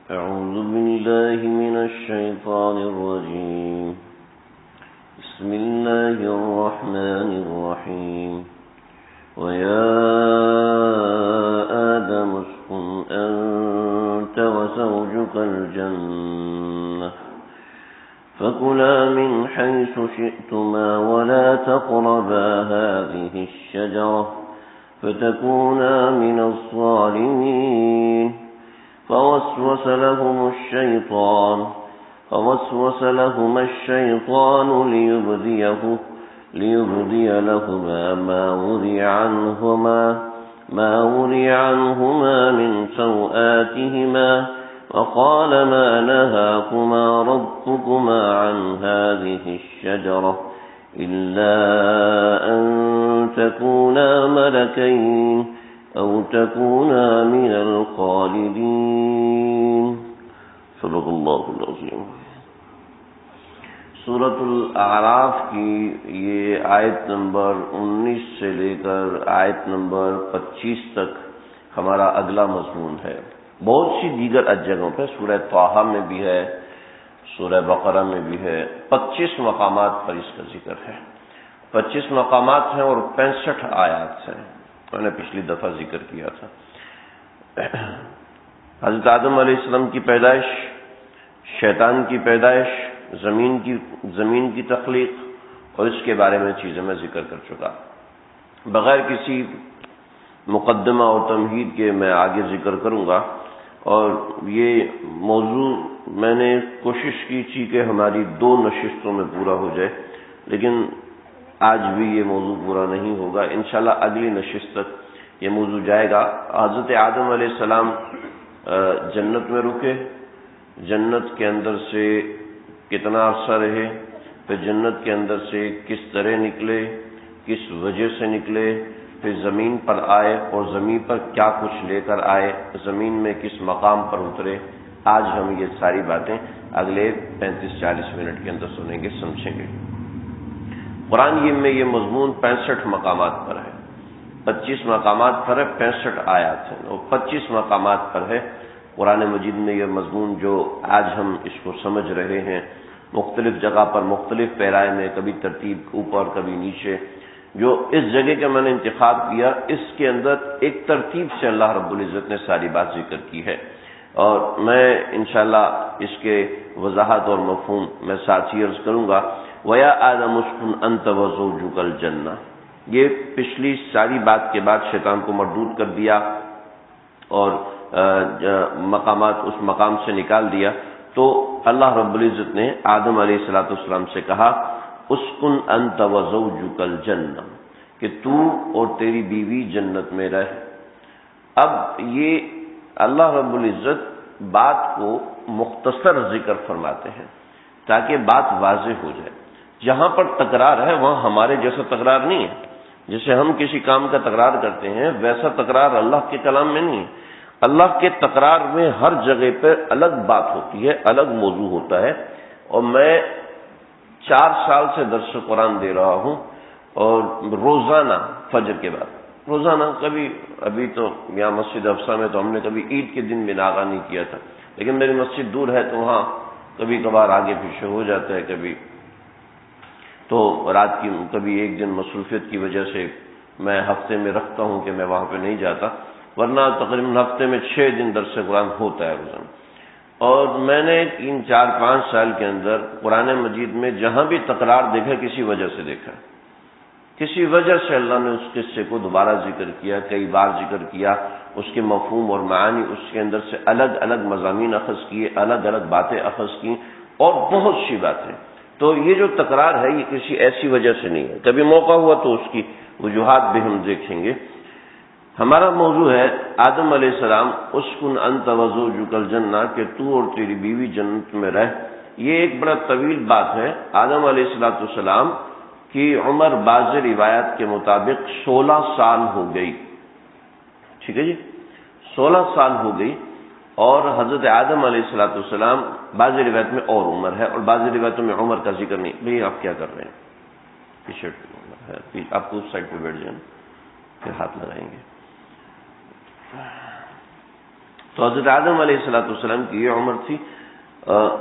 أعوذ بالله من الشيطان الرجيم. بسم الله الرحمن الرحيم. ويا آدم اسكن أنت وزوجك الجنة فكلا من حيث شئتما ولا تقربا هذه الشجرة فتكونا من الظالمين. فوسوس لهما الشيطان ليبدي لهما ما وري عنهما من سوآتهما وقال ما نهاكما ربكما عن هذه الشجرة إلا أن تكونا ملكين أو تكونا من الخالدين. صدق اللہ العظیم. سورۃ الاعراف کی یہ آیت نمبر 19 سے لے کر آیت نمبر 25 تک ہمارا اگلا مضمون ہے. بہت سی دیگر جگہوں پہ سورہ طٰہٰ میں بھی ہے، سورہ بقرہ میں بھی ہے. 25 مقامات پر اس کا ذکر ہے. 25 مقامات ہیں اور 65 آیات ہیں. میں نے پچھلی دفعہ ذکر کیا تھا. حضرت آدم علیہ السلام کی پیدائش، شیطان کی پیدائش، زمین کی تخلیق اور اس کے بارے میں چیزیں میں ذکر کر چکا. بغیر کسی مقدمہ اور تمہید کے میں آگے ذکر کروں گا، اور یہ موضوع میں نے کوشش کی تھی کہ ہماری 2 نشستوں میں پورا ہو جائے، لیکن آج بھی یہ موضوع پورا نہیں ہوگا. انشاءاللہ اگلی نشست تک یہ موضوع جائے گا. حضرت آدم علیہ السلام جنت میں رکے، جنت کے اندر سے کتنا عرصہ رہے، پھر جنت کے اندر سے کس طرح نکلے، کس وجہ سے نکلے، پھر زمین پر آئے اور زمین پر کیا کچھ لے کر آئے، زمین میں کس مقام پر اترے. آج ہم یہ ساری باتیں اگلے 35-40 منٹ کے اندر سنیں گے، سمجھیں گے. قرآن میں یہ مضمون 65 مقامات پر ہے. 25 مقامات پر ہے، 65 آیات ہیں، اور 25 مقامات پر ہے قرآن مجید میں یہ مضمون جو آج ہم اس کو سمجھ رہے ہیں. مختلف جگہ پر مختلف پیرائے میں، کبھی ترتیب اوپر کبھی نیچے. جو اس جگہ کا میں نے انتخاب کیا، اس کے اندر ایک ترتیب سے اللہ رب العزت نے ساری بات ذکر کی ہے، اور میں انشاءاللہ اس کے وضاحت اور مفہوم میں ساتھ ہی عرض کروں گا. وَيَا آدَمُ اسْكُنْ أَنْتَ وَزَوْجُكَ الْجَنَّةَ. یہ پچھلی ساری بات کے بعد شیطان کو مردود کر دیا اور مقامات اس مقام سے نکال دیا. تو اللہ رب العزت نے آدم علیہ السلام سے کہا اسکن انت وزوجک الجنہ، کہ تو اور تیری بیوی جنت میں رہ. اب یہ اللہ رب العزت بات کو مختصر ذکر فرماتے ہیں تاکہ بات واضح ہو جائے. جہاں پر تکرار ہے وہاں ہمارے جیسا تکرار نہیں ہے. جیسے ہم کسی کام کا تکرار کرتے ہیں ویسا تکرار اللہ کے کلام میں نہیں ہے. اللہ کے تکرار میں ہر جگہ پہ الگ بات ہوتی ہے، الگ موضوع ہوتا ہے. اور میں 4 سال سے درس قرآن دے رہا ہوں، اور روزانہ فجر کے بعد، روزانہ کبھی ابھی تو یہاں مسجد افسا میں تو ہم نے کبھی عید کے دن بھی ناغہ نہیں کیا تھا، لیکن میری مسجد دور ہے تو وہاں کبھی کبھار آگے پیچھے ہو جاتا ہے. کبھی تو رات کی کبھی ایک دن مصروفیت کی وجہ سے میں ہفتے میں رکھتا ہوں کہ میں وہاں پہ نہیں جاتا، ورنہ تقریباً ہفتے میں 6 دن درس قرآن ہوتا ہے روزانہ. اور میں نے 3-4-5 سال کے اندر قرآن مجید میں جہاں بھی تکرار دیکھا کسی وجہ سے دیکھا، کسی وجہ سے اللہ نے اس قصے کو دوبارہ ذکر کیا، کئی بار ذکر کیا. اس کے مفہوم اور معانی اس کے اندر سے الگ الگ مضامین اخذ کیے، الگ الگ باتیں اخذ کی، اور بہت سی باتیں. تو یہ جو تکرار ہے یہ کسی ایسی وجہ سے نہیں ہے. کبھی موقع ہوا تو اس کی وجوہات بھی ہم دیکھیں گے. ہمارا موضوع ہے آدم علیہ السلام اسکن انت وزوجک الجنہ، کہ تو اور تیری بیوی جنت میں رہ. یہ ایک بڑا طویل بات ہے. آدم علیہ السلام کی عمر بعض روایات کے مطابق 16 سال ہو گئی. ٹھیک ہے جی، 16 سال ہو گئی. اور حضرت آدم علیہ السلام بعض روایت میں اور عمر ہے، اور بعض روایتوں میں عمر کا ذکر نہیں. بھئی آپ کیا کر رہے ہیں؟ ٹی شرٹ ہے، آپ کو اس سائڈ پہ بیٹھ جائیں، پھر ہاتھ لگائیں گے. تو حضرت آدم علیہ السلام کی یہ عمر تھی.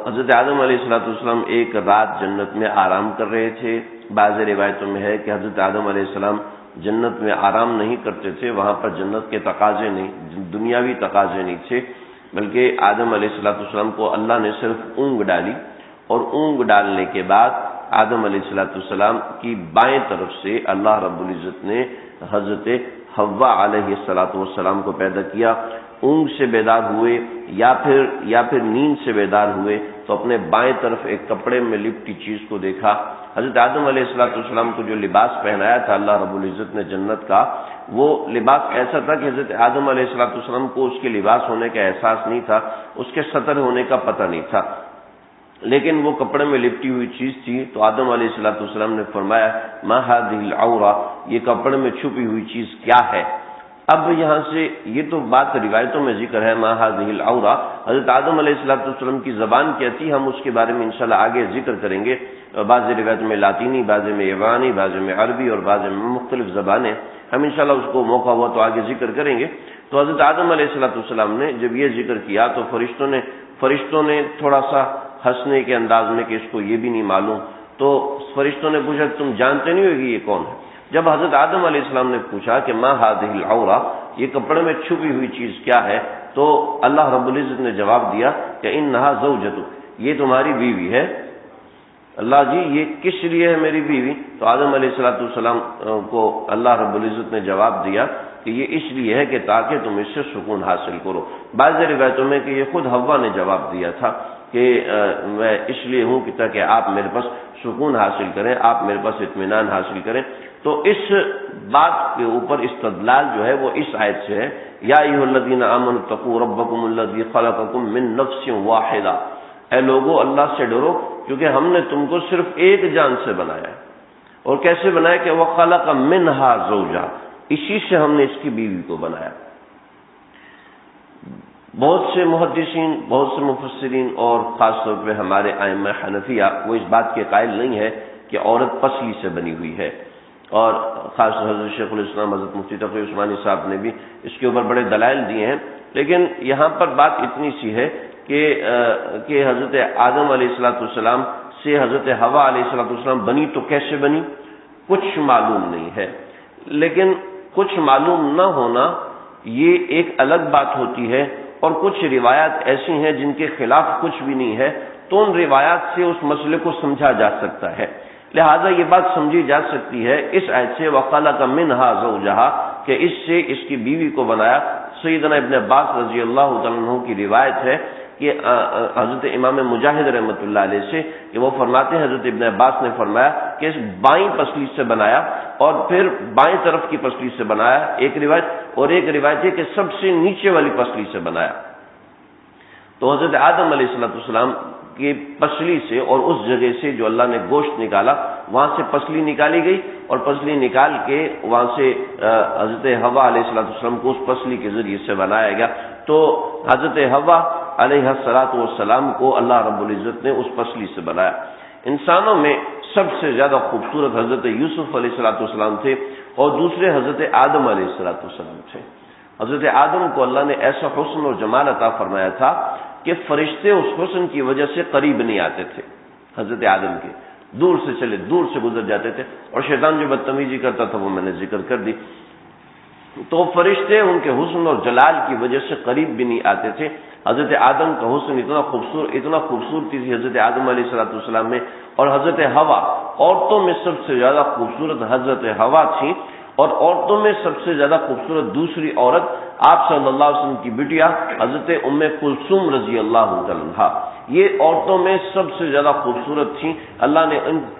حضرت آدم علیہ السلام ایک رات جنت میں آرام کر رہے تھے. بعض روایتوں میں ہے کہ حضرت آدم علیہ السلام جنت میں آرام نہیں کرتے تھے، وہاں پر جنت کے تقاضے نہیں، دنیاوی تقاضے نہیں تھے، بلکہ آدم علیہ السلام کو اللہ نے صرف اونگ ڈالی، اور اونگ ڈالنے کے بعد آدم علیہ السلام کی بائیں طرف سے اللہ رب العزت نے حضرت حوا علیہ السلام کو پیدا کیا. اونگ سے بیدار ہوئے یا پھر نیند سے بیدار ہوئے تو اپنے بائیں طرف ایک کپڑے میں لپٹی چیز کو دیکھا. حضرت آدم علیہ السلام کو جو لباس پہنایا تھا اللہ رب العزت نے جنت کا، وہ لباس ایسا تھا کہ حضرت آدم علیہ السلام کو اس کے لباس ہونے کا احساس نہیں تھا، اس کے سطر ہونے کا پتہ نہیں تھا، لیکن وہ کپڑے میں لپٹی ہوئی چیز تھی. تو آدم علیہ السلام نے فرمایا ما هذه العورة، یہ کپڑے میں چھپی ہوئی چیز کیا ہے؟ اب یہاں سے یہ تو بات روایتوں میں ذکر ہے ما هذه العورة، حضرت آدم علیہ السلام کی زبان کیا تھی، ہم اس کے بارے میں انشاءاللہ آگے ذکر کریں گے. بعض روایتوں میں لاطینی، بعض میں یونانی، بعض میں عربی اور بعض میں مختلف زبانیں، ہم انشاءاللہ اس کو موقع ہوا تو آگے ذکر کریں گے. تو حضرت آدم علیہ السلام نے جب یہ ذکر کیا تو فرشتوں نے تھوڑا سا ہنسنے کے انداز میں کہ اس کو یہ بھی نہیں معلوم، تو فرشتوں نے پوچھا تم جانتے نہیں ہو کہ یہ کون ہے؟ جب حضرت آدم علیہ السلام نے پوچھا کہ ما هذه العورة، یہ کپڑے میں چھپی ہوئی چیز کیا ہے، تو اللہ رب العزت نے جواب دیا کہ انہا زوجتک، یہ تمہاری بیوی ہے. اللہ جی یہ کس لیے ہے میری بیوی؟ تو آدم علیہ السلام کو اللہ رب العزت نے جواب دیا کہ یہ اس لیے ہے کہ تاکہ تم اس سے سکون حاصل کرو. بعض روایتوں میں کہ یہ خود حوا نے جواب دیا تھا کہ میں اس لیے ہوں کہ تاکہ آپ میرے پاس سکون حاصل کریں، آپ میرے پاس اطمینان حاصل کریں. تو اس بات کے اوپر استدلال جو ہے وہ اس آیت سے ہے یا ایھا الذین آمنوا اتقوا ربکم الذی خلقکم من نفس واحدہ، اے لوگو اللہ سے ڈرو کیونکہ ہم نے تم کو صرف ایک جان سے بنایا ہے. اور کیسے بنایا کہ وخلق منھا زوجھا، اسی سے ہم نے اس کی بیوی کو بنایا. بہت سے محدثین، بہت سے مفسرین اور خاص طور پہ ہمارے ائمہ حنفیہ وہ اس بات کے قائل نہیں ہے کہ عورت پسلی سے بنی ہوئی ہے، اور خاص حضرت شیخ الاسلام حضرت مفتی تقی عثمانی صاحب نے بھی اس کے اوپر بڑے دلائل دیے ہیں. لیکن یہاں پر بات اتنی سی ہے کہ حضرت آدم علیہ السلام سے حضرت حوا علیہ السلام بنی تو کیسے بنی کچھ معلوم نہیں ہے. لیکن کچھ معلوم نہ ہونا یہ ایک الگ بات ہوتی ہے، اور کچھ روایات ایسی ہیں جن کے خلاف کچھ بھی نہیں ہے، تو ان روایات سے اس مسئلے کو سمجھا جا سکتا ہے. لہذا یہ بات سمجھی جا سکتی ہے اس آیت سے وَخَلَقَ مِنْهَا زَوْجَهَا کہ اس سے اس کی بیوی کو بنایا. سیدنا ابن عباس رضی اللہ تعالیٰ عنہ کی روایت ہے کہ حضرت امام مجاہد رحمۃ اللہ علیہ سے کہ وہ فرماتے ہیں حضرت ابن عباس نے فرمایا کہ اس بائیں پسلی سے بنایا اور پھر بائیں طرف کی پسلی سے بنایا، ایک روایت، اور ایک روایت ہے کہ سب سے نیچے والی پسلی سے بنایا. تو حضرت آدم علیہ السلام کی پسلی سے اور اس جگہ سے جو اللہ نے گوشت نکالا وہاں سے پسلی نکالی گئی، اور پسلی نکال کے وہاں سے حضرت حوا علیہ السلام کو اس پسلی کے ذریعے سے بنایا گیا. تو حضرت حوا علیہ السلام کو اللہ رب العزت نے اس پسلی سے بنایا. انسانوں میں سب سے زیادہ خوبصورت حضرت یوسف علیہ السلام تھے، اور دوسرے حضرت آدم علیہ السلام تھے. حضرت آدم کو اللہ نے ایسا حسن اور جمال عطا فرمایا تھا کہ فرشتے اس حسن کی وجہ سے قریب نہیں آتے تھے حضرت آدم کے، دور سے گزر جاتے تھے. اور شیطان جو بدتمیزی کرتا تھا وہ میں نے ذکر کر دی. تو فرشتے ان کے حسن اور جلال کی وجہ سے قریب بھی نہیں آتے تھے. حضرت آدم کا حسن اتنا خوبصورتی تھی حضرت آدم علیہ السلام میں. اور حضرت حوا، عورتوں میں سب سے زیادہ خوبصورت حضرت حوا تھی، اور عورتوں میں سب سے زیادہ خوبصورت دوسری عورت آپ صلی اللہ علیہ وسلم کی بیٹیا حضرت ام کلثوم رضی اللہ عنہا. یہ عورتوں میں سب سے زیادہ خوبصورت تھیں. اللہ نے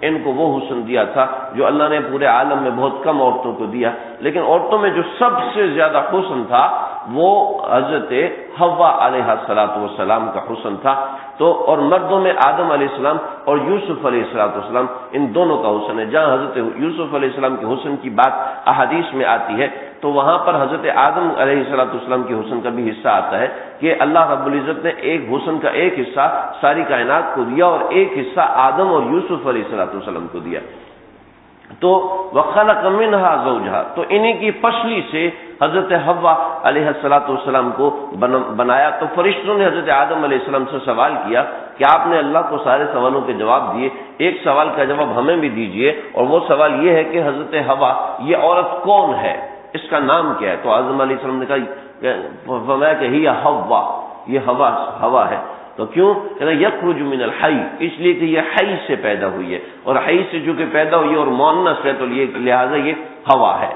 ان کو وہ حسن دیا تھا جو اللہ نے پورے عالم میں بہت کم عورتوں کو دیا. لیکن عورتوں میں جو سب سے زیادہ حسن تھا وہ حضرت حوا علیہ السلام کا حسن تھا. تو اور مردوں میں آدم علیہ السلام اور یوسف علیہ السلام، ان دونوں کا حسن ہے. جہاں حضرت یوسف علیہ السلام کے حسن کی بات احادیث میں آتی ہے تو وہاں پر حضرت آدم علیہ السلام کے حسن کا بھی حصہ آتا ہے کہ اللہ رب العزت نے ایک حسن کا ایک حصہ ساری کائنات کو دیا اور ایک حصہ آدم اور یوسف علیہ السلام کو دیا. تو وخلق منها زوجها، تو انہی کی پسلی سے حضرت حوا علیہ السلام کو بنایا۔ تو فرشتوں نے حضرت آدم علیہ السلام سے سوال کیا کہ آپ نے اللہ کو سارے سوالوں کے جواب دیے، ایک سوال کا جواب ہمیں بھی دیجئے، اور وہ سوال یہ ہے کہ حضرت حوا یہ عورت کون ہے، اس کا نام کیا ہے؟ تو آدم علیہ السلام نے کہا فرمایا کہ ہی حوا، یہ ہوا ہے۔ تو کیوں؟ کہنا یخرج من الحی، اس لیے کہ یہ حی سے پیدا ہوئی ہے، اور حی سے جو کہ پیدا ہوئی ہے اور مؤنث ہے تو لہذا یہ ہوا ہے۔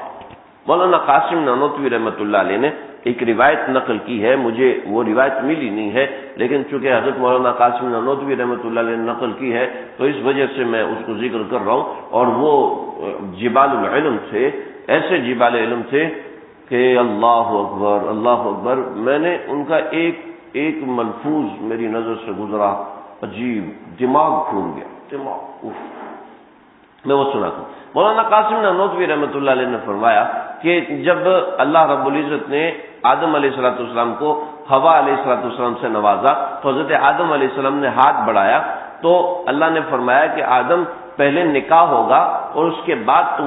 مولانا قاسم نانوتوی رحمۃ اللہ علیہ نے ایک روایت نقل کی ہے، مجھے وہ روایت ملی نہیں ہے، لیکن چونکہ حضرت مولانا قاسم نانوتوی رحمۃ اللہ علیہ نے نقل کی ہے تو اس وجہ سے میں اس کو ذکر کر رہا ہوں۔ اور وہ جبال العلم تھے، ایسے جبال علم تھے کہ اللہ اکبر اللہ اکبر، میں نے ان کا ایک ملفوظ میری نظر سے گزرا، عجیب، دماغ گھوم گیا، دماغ میں وہ سنا تھا۔ مولانا قاسم نانوتوی رحمۃ اللہ علیہ نے فرمایا کہ جب اللہ رب العزت نے آدم علیہ السلام کو حوا علیہ السلام سے نوازا تو حضرت آدم علیہ السلام نے ہاتھ بڑھایا تو اللہ نے فرمایا کہ آدم پہلے نکاح ہوگا اور اس کے بعد تم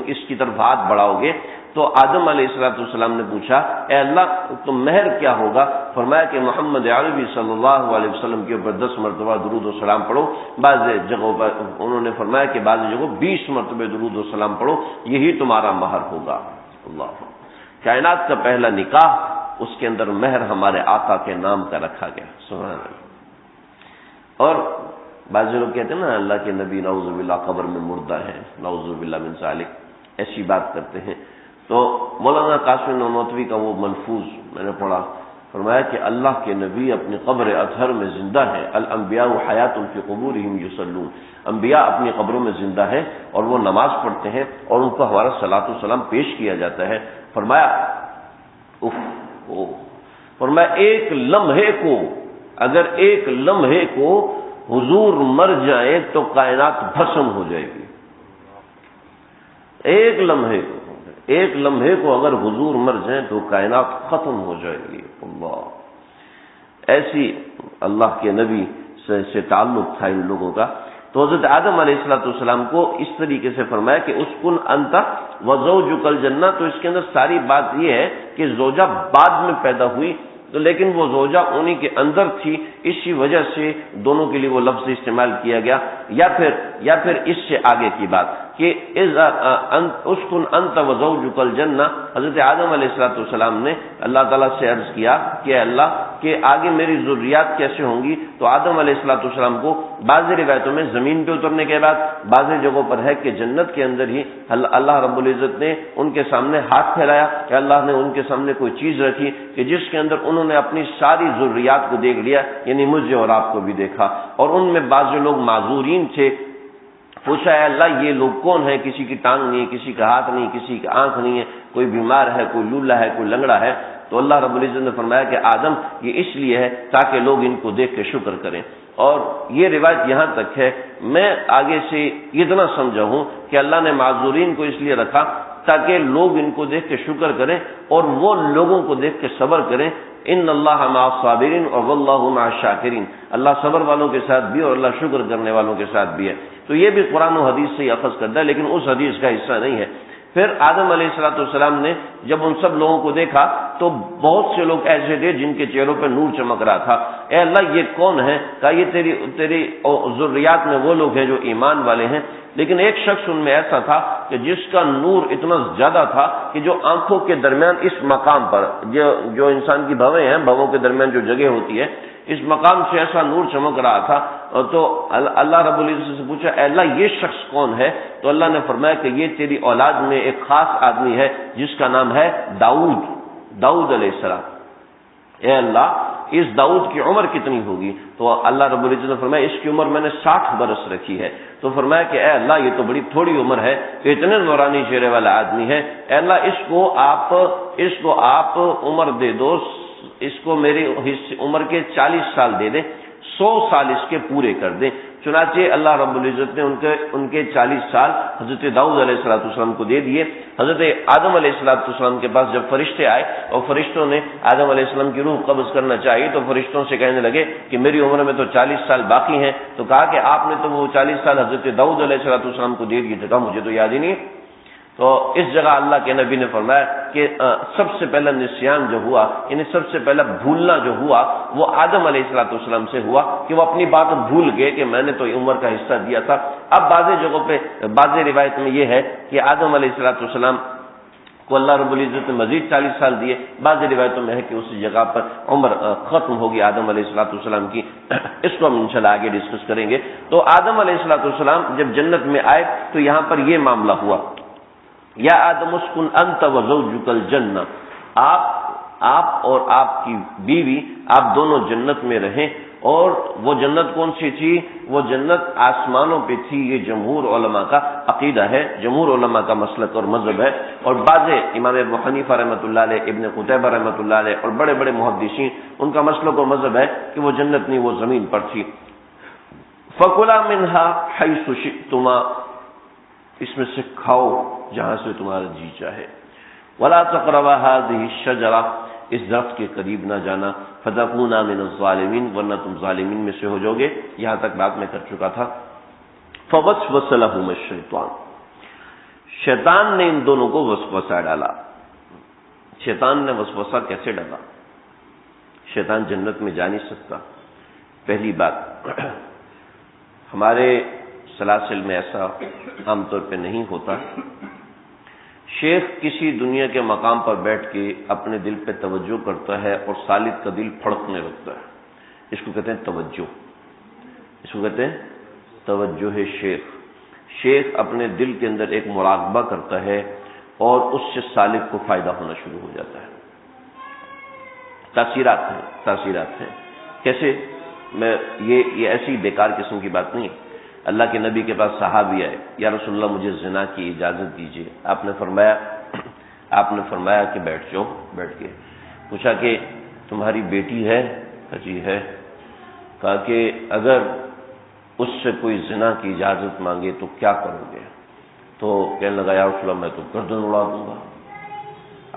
اس کی طرف ہاتھ بڑھاؤ گے۔ تو آدم علیہ السلام نے پوچھا اے اللہ تو مہر کیا ہوگا؟ فرمایا کہ محمد عربی صلی اللہ علیہ وسلم کے اوپر 10 مرتبہ درود و سلام پڑھو۔ بعض جگہوں پر انہوں نے فرمایا کہ بعض جگہوں 20 مرتبہ درود و سلام پڑھو، یہی تمہارا مہر ہوگا۔ اللہ، کائنات کا پہلا نکاح، اس کے اندر مہر ہمارے آقا کے نام کا رکھا گیا، سبحان اللہ۔ اور بعض لوگ کہتے ہیں نا اللہ کے نبی نعوذ باللہ قبر میں مردہ ہیں، نعوذ باللہ من ذالک، ایسی بات کرتے ہیں۔ تو مولانا قاسم نانوتوی کا وہ ملفوظ میں نے پڑھا، فرمایا کہ اللہ کے نبی اپنی قبر اطہر میں زندہ ہیں، الانبیاء حیات فی قبورہم یصلون، انبیاء اپنی قبروں میں زندہ ہیں اور وہ نماز پڑھتے ہیں اور ان کو ہمارا صلاۃ و سلام پیش کیا جاتا ہے۔ فرمایا فرمایا ایک لمحے کو، اگر ایک لمحے کو حضور مر جائیں تو کائنات بھسم ہو جائے گی۔ ایک لمحے کو اگر حضور مر جائیں تو کائنات ختم ہو جائے گی۔ اللہ، ایسی اللہ کے نبی سے تعلق تھا ان لوگوں کا۔ تو حضرت آدم علیہ السلام کو اس طریقے سے فرمایا کہ اسکن انت وزوجک الجنہ، تو اس کے اندر ساری بات یہ ہے کہ زوجہ بعد میں پیدا ہوئی تو لیکن وہ زوجہ انہی کے اندر تھی، اسی وجہ سے دونوں کے لیے وہ لفظ استعمال کیا گیا۔ یا پھر اس سے آگے کی بات کہ اسکن انت وزوجک الجنہ، حضرت آدم علیہ السلام نے اللہ تعالیٰ سے عرض کیا کہ اللہ کہ آگے میری ذریات کیسے ہوں گی؟ تو آدم علیہ السلام کو بعض روایتوں میں زمین پہ اترنے کے بعد، بعض جگہوں پر ہے کہ جنت کے اندر ہی اللہ رب العزت نے ان کے سامنے ہاتھ پھیلایا کہ اللہ نے ان کے سامنے کوئی چیز رکھی کہ جس کے اندر انہوں نے اپنی ساری ذریات کو دیکھ لیا، یعنی مجھے اور آپ کو بھی دیکھا، اور ان میں بعض لوگ معذورین تھے۔ پوچھا ہے اللہ یہ لوگ کون ہیں؟ کسی کی ٹانگ نہیں ہے، کسی کا ہاتھ نہیں، کسی کی آنکھ نہیں ہے، کوئی بیمار ہے، کوئی لولا ہے، کوئی لنگڑا ہے۔ تو اللہ رب العزت نے فرمایا کہ آدم یہ اس لیے ہے تاکہ لوگ ان کو دیکھ کے شکر کریں۔ اور یہ روایت یہاں تک ہے، میں آگے سے اتنا سمجھا ہوں کہ اللہ نے معذورین کو اس لیے رکھا تاکہ لوگ ان کو دیکھ کے شکر کریں اور وہ لوگوں کو دیکھ کے صبر کریں۔ ان اللہ مع الصابرین اور واللہ مع الشاکرین، اللہ صبر والوں کے ساتھ بھی اور اللہ شکر کرنے والوں کے ساتھ بھی ہے۔ تو یہ بھی قرآن و حدیث سے اخذ کرتا ہے، لیکن اس حدیث کا حصہ نہیں ہے۔ پھر آدم علیہ السلام نے جب ان سب لوگوں کو دیکھا تو بہت سے لوگ ایسے تھے جن کے چہروں پہ نور چمک رہا تھا۔ اے اللہ یہ کون ہے؟ کہا یہ تیری ذریات میں وہ لوگ ہیں جو ایمان والے ہیں، لیکن ایک شخص ان میں ایسا تھا کہ جس کا نور اتنا زیادہ تھا کہ جو آنکھوں کے درمیان اس مقام پر جو انسان کی بھویں ہیں، بھووں کے درمیان جو جگہ ہوتی ہے، اس مقام سے ایسا نور چمک رہا تھا۔ تو اللہ رب العزت سے پوچھا اے اللہ یہ شخص کون ہے؟ تو اللہ نے فرمایا کہ یہ تیری اولاد میں ایک خاص آدمی ہے جس کا نام ہے داؤد علیہ السلام۔ اے اللہ اس داؤد کی عمر کتنی ہوگی؟ تو اللہ رب العزت نے فرمایا اس کی عمر میں نے 60 برس رکھی ہے۔ تو فرمایا کہ اے اللہ یہ تو بڑی تھوڑی عمر ہے کہ اتنے نورانی چہرے والا آدمی ہے، اے اللہ اس کو آپ عمر دے دو، اس کو میری عمر کے 40 سال دے دیں، 100 سال اس کے پورے کر دیں۔ چنانچہ اللہ رب العزت نے ان کے 40 سال حضرت داؤد علیہ السلام کو دے دیے۔ حضرت آدم علیہ السلام کے پاس جب فرشتے آئے اور فرشتوں نے آدم علیہ السلام کی روح قبض کرنا چاہیے تو فرشتوں سے کہنے لگے کہ میری عمر میں تو 40 سال باقی ہیں، تو کہا کہ آپ نے تو وہ 40 سال حضرت داؤد علیہ السلام کو دے دیے تھے، کہا مجھے تو یاد ہی نہیں۔ تو اس جگہ اللہ کے نبی نے فرمایا کہ سب سے پہلا نسیان جو ہوا، یعنی سب سے پہلا بھولنا جو ہوا وہ آدم علیہ السلام سے ہوا کہ وہ اپنی بات بھول گئے کہ میں نے تو عمر کا حصہ دیا تھا۔ اب بعض جگہوں پہ بعض روایت میں یہ ہے کہ آدم علیہ السلام کو اللہ رب العزت نے مزید 40 سال دیے، بعض روایتوں میں ہے کہ اسی جگہ پر عمر ختم ہوگی آدم علیہ السلام کی۔ اس کو ہم انشاءاللہ آگے ڈسکس کریں گے۔ تو آدم علیہ السلام جب جنت میں آئے تو یہاں پر یہ معاملہ ہوا، یا آدم اسکن انت وزوجک الجنہ، آپ اور آپ کی بیوی آپ دونوں جنت میں رہیں۔ اور وہ جنت کون سی تھی؟ وہ جنت آسمانوں پہ تھی۔ یہ جمہور علماء کا عقیدہ ہے، جمہور علماء کا مسلک اور مذہب ہے، اور بعض امام ابو حنیفہ رحمۃ اللہ علیہ، ابن قتیبہ رحمۃ اللہ علیہ اور بڑے بڑے محدثین ان کا مسلک اور مذہب ہے کہ وہ جنت نہیں، وہ زمین پر تھی۔ فَكُلَا مِنْهَا حَيْثُ شِئْتُمَا، اس میں سے کھاؤ جہاں سے تمہارا جی چاہے۔ وَلَا تَقْرَبَا هَذِهِ الشَّجَرَةَ، اس درخت کے قریب نہ جانا، فَتَكُونَا مِنَ الظَّالِمِينَ، ورنہ تم ظالمین میں سے ہو جاؤ گے۔ یہاں تک بات میں کر چکا تھا۔ فَوَسْوَسَ لَهُمَا الشَّيْطَانُ، شیطان نے ان دونوں کو وسوسہ ڈالا۔ شیطان نے وسوسہ کیسے ڈالا؟ شیطان جنت میں جا نہیں سکتا۔ پہلی بات، ہمارے سلاسل میں ایسا عام طور پہ نہیں ہوتا۔ شیخ کسی دنیا کے مقام پر بیٹھ کے اپنے دل پہ توجہ کرتا ہے اور سالک کا دل پھڑکنے لگتا ہے، اس کو کہتے ہیں توجہ، اس کو کہتے ہیں توجہ شیخ۔ شیخ اپنے دل کے اندر ایک مراقبہ کرتا ہے اور اس سے سالک کو فائدہ ہونا شروع ہو جاتا ہے۔ تاثیرات ہیں کیسے؟ میں یہ ایسی بیکار قسم کی بات نہیں ہے۔ اللہ کے نبی کے پاس صحابی آئے، یا رسول اللہ مجھے زنا کی اجازت دیجیے۔ آپ نے فرمایا کہ بیٹھ جاؤ۔ بیٹھ کے پوچھا کہ تمہاری بیٹی ہے؟ جی ہے۔ کہا کہ اگر اس سے کوئی زنا کی اجازت مانگے تو کیا کرو گے؟ تو کہنے لگا یا رسول اللہ میں تو گردن اڑا دوں گا۔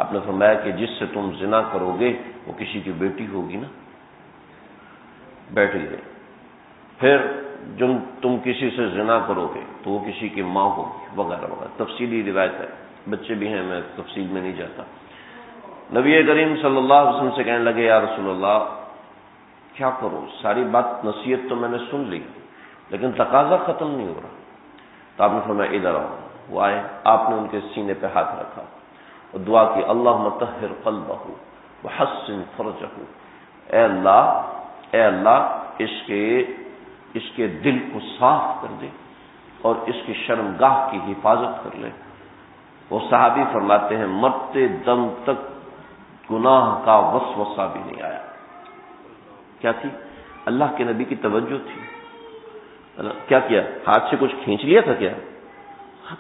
آپ نے فرمایا کہ جس سے تم زنا کرو گے وہ کسی کی بیٹی ہوگی نا۔ بیٹھ گئے۔ پھر جب تم کسی سے زنا کرو گے تو وہ کسی کی ماں ہوگی، وغیرہ وغیرہ، تفصیلی روایت ہے، بچے بھی ہیں، میں تفصیل میں نہیں جاتا۔ نبی کریم صلی اللہ علیہ وسلم سے کہنے لگے یا رسول اللہ کیا کروں؟ ساری بات نصیحت تو میں نے سن لی لیکن تقاضا ختم نہیں ہو رہا۔ تو آپ نے فرمایا ادھر آؤ۔ وہ آئے، آپ نے ان کے سینے پہ ہاتھ رکھا اور دعا کی اللہم طہر قلبہ وحسن فرجہ، اے اللہ اس کے دل کو صاف کر دے اور اس کی شرمگاہ کی حفاظت کر لے۔ وہ صحابی فرماتے ہیں مرتے دم تک گناہ کا وسوسہ بھی نہیں آیا۔ کیا تھی؟ اللہ کے نبی کی توجہ تھی۔ کیا کیا؟ ہاتھ سے کچھ کھینچ لیا تھا کیا؟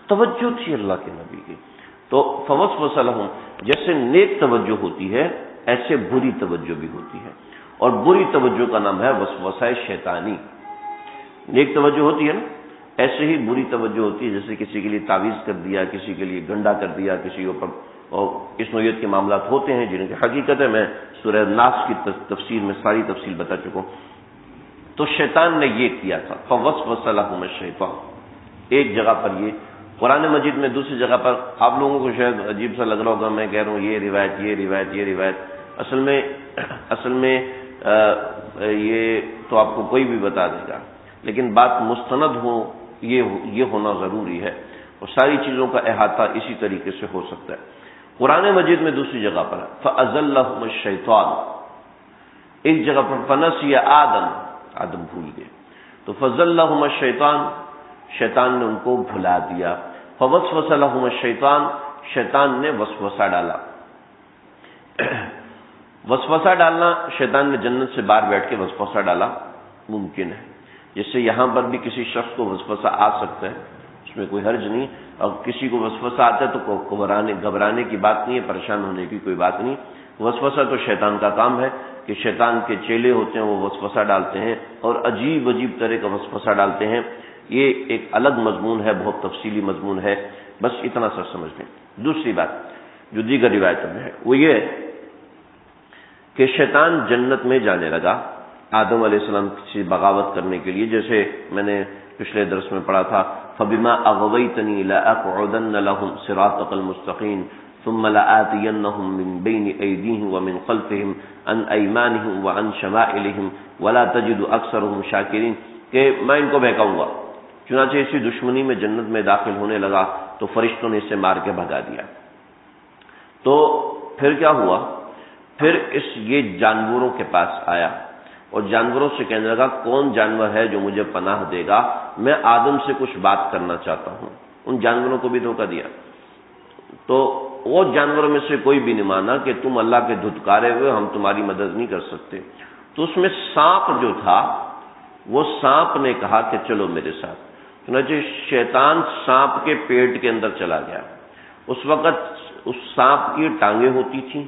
توجہ تھی اللہ کے نبی کی۔ تو فوسوس لہم، جیسے نیک توجہ ہوتی ہے ایسے بری توجہ بھی ہوتی ہے، اور بری توجہ کا نام ہے وسوسہ شیطانی۔ نیک توجہ ہوتی ہے نا، ایسے ہی بری توجہ ہوتی ہے، جیسے کسی کے لیے تعویذ کر دیا، کسی کے لیے گنڈا کر دیا، کسی کے اوپر، اور اس نوعیت کے معاملات ہوتے ہیں جن کی حقیقت ہے میں سورہ ناس کی تفسیر میں ساری تفصیل بتا چکا ہوں۔ تو شیطان نے یہ کیا تھا، فوسوس لہم الشیطان۔ ایک جگہ پر یہ قرآن مجید میں، دوسری جگہ پر آپ لوگوں کو شاید عجیب سا لگ رہا ہوگا، میں کہہ رہا ہوں یہ روایت اصل میں یہ تو آپ کو کوئی بھی بتا دے گا، لیکن بات مستند ہو یہ ہونا ضروری ہے، اور ساری چیزوں کا احاطہ اسی طریقے سے ہو سکتا ہے۔ قرآن مجید میں دوسری جگہ پر فَأَزَلَّهُمَ الشَّيْطَانُ، ایک جگہ پر فَنَسِيَ آدم بھول گئے، تو فَزَلَّهُمَ الشَّيْطَانُ، شیطان نے ان کو بھلا دیا۔ فَوَسْوَسَ لَهُمَ الشَّيْطَانُ، شیطان نے وسوسہ ڈالا۔ وسوسہ ڈالنا، شیطان نے جنت سے باہر بیٹھ کے وسوسہ ڈالا، ممکن ہے، جیسے یہاں پر بھی کسی شخص کو وسوسہ آ سکتا ہے، اس میں کوئی حرج نہیں، اور کسی کو وسوسہ آتا ہے تو گھبرانے کی بات نہیں ہے، پریشان ہونے کی کوئی بات نہیں۔ وسوسہ تو شیطان کا کام ہے، کہ شیطان کے چیلے ہوتے ہیں وہ وسوسہ ڈالتے ہیں اور عجیب عجیب طرح کا وسوسہ ڈالتے ہیں. یہ ایک الگ مضمون ہے، بہت تفصیلی مضمون ہے، بس اتنا سر سمجھ لیں. دوسری بات جو دیگر روایتوں میں ہے وہ یہ ہے کہ شیطان جنت میں جانے لگا آدم علیہ السلام سے بغاوت کرنے کے لیے، جیسے میں نے پچھلے درس میں پڑھا تھا فَبِمَا أَغْوَيْتَنِي لَأَقْعُدَنَّ لَهُمْ صِرَاطَكَ الْمُسْتَقِيمَ ثُمَّ لَآتِيَنَّهُمْ مِنْ بَيْنِ أَيْدِيهِمْ وَمِنْ خَلْفِهِمْ عَنْ أَيْمَانِهِمْ وَعَنْ شَمَائِلِهِمْ وَلَا تَجِدُ أَكْثَرَهُمْ شَاكِرِينَ کہ میں ان کو بہکاؤں گا. چنانچہ اسی دشمنی میں جنت میں داخل ہونے لگا تو فرشتوں نے اسے مار کے بھگا دیا. تو پھر کیا ہوا؟ پھر یہ جانوروں کے پاس آیا اور جانوروں سے کہنے لگا کون جانور ہے جو مجھے پناہ دے گا، میں آدم سے کچھ بات کرنا چاہتا ہوں. ان جانوروں کو بھی دھوکہ دیا. تو وہ جانوروں میں سے کوئی بھی نہیں مانا کہ تم اللہ کے دھتکارے ہوئے، ہم تمہاری مدد نہیں کر سکتے. تو اس میں سانپ جو تھا وہ سانپ نے کہا کہ چلو میرے ساتھ. چنانچہ شیطان سانپ کے پیٹ کے اندر چلا گیا. اس وقت اس سانپ کی ٹانگیں ہوتی تھیں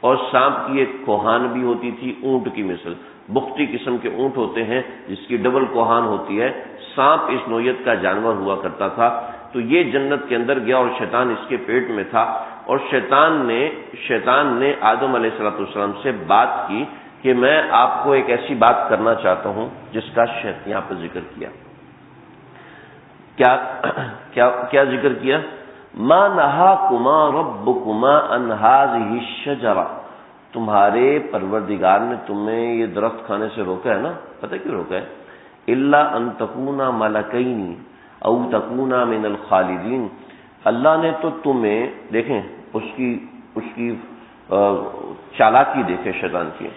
اور سانپ کی ایک کوہان بھی ہوتی تھی اونٹ کی مثل. بختی قسم کے اونٹ ہوتے ہیں جس کی ڈبل کوہان ہوتی ہے. سانپ اس نوعیت کا جانور ہوا کرتا تھا. تو یہ جنت کے اندر گیا اور شیطان اس کے پیٹ میں تھا اور شیطان نے آدم علیہ السلام سے بات کی کہ میں آپ کو ایک ایسی بات کرنا چاہتا ہوں جس کا یہاں پہ ذکر کیا. کیا ذکر کیا؟ ما نہاکما ربکما عن ہذہ الشجرہ، تمہارے پروردگار نے تمہیں یہ درخت کھانے سے روکا ہے نا. پتہ کیوں روکا ہے؟ الا ان تکونا ملکین او تکونا من الخالدین. اللہ نے تو تمہیں، دیکھیں اس کی چالاکی دیکھے شیطان کی.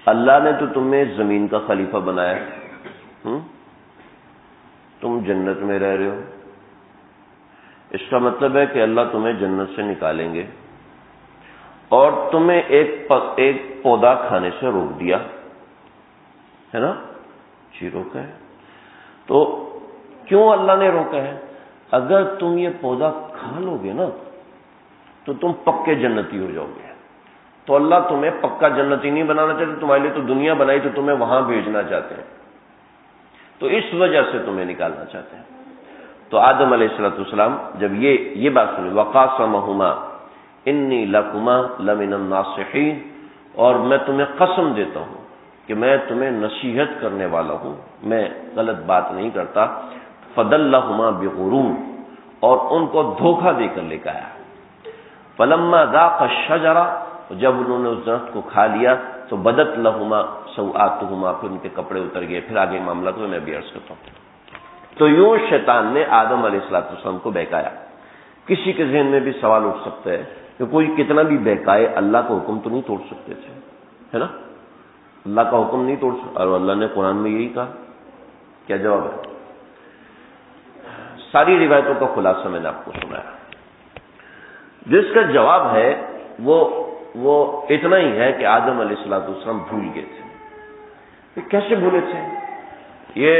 اللہ نے تو تمہیں زمین کا خلیفہ بنایا، تم جنت میں رہ رہے ہو. اس کا مطلب ہے کہ اللہ تمہیں جنت سے نکالیں گے اور تمہیں ایک پودا کھانے سے روک دیا ہے نا. جی روکا ہے. تو کیوں اللہ نے روکا ہے؟ اگر تم یہ پودا کھا لو گے نا تو تم پکے جنتی ہو جاؤ گے. تو اللہ تمہیں پکا جنتی نہیں بنانا چاہتے، تمہارے لیے تو دنیا بنائی تو تمہیں وہاں بھیجنا چاہتے ہیں. تو اس وجہ سے تمہیں نکالنا چاہتے ہیں. تو آدم علیہ السلام جب یہ بات سنی وقاسمہما انی لکما لمن الناصحین، اور میں تمہیں قسم دیتا ہوں کہ میں تمہیں نصیحت کرنے والا ہوں، میں غلط بات نہیں کرتا. فدلہما بغرور، اور ان کو دھوکہ دے کر لے کے آیا. فلما ذاقا الشجرہ، جب انہوں نے اس درخت کو کھا لیا تو بدت لہما سوآتہما، پھر ان کے کپڑے اتر گئے. پھر آگے معاملہ تو میں بھی عرض کرتا ہوں. تو یوں شیطان نے آدم علیہ السلام کو بہکایا. کسی کے ذہن میں بھی سوال اٹھ سکتا ہے کہ کوئی کتنا بھی بہکائے اللہ کا حکم تو نہیں توڑ سکتے تھے، ہے نا. اللہ کا حکم نہیں توڑ سکتے، اور اللہ نے قرآن میں یہی کہا. کیا جواب ہے؟ ساری روایتوں کا خلاصہ میں نے آپ کو سنایا. جس کا جواب ہے وہ اتنا ہی ہے کہ آدم علیہ السلام بھول گئے تھے. یہ کیسے بھولے تھے؟ یہ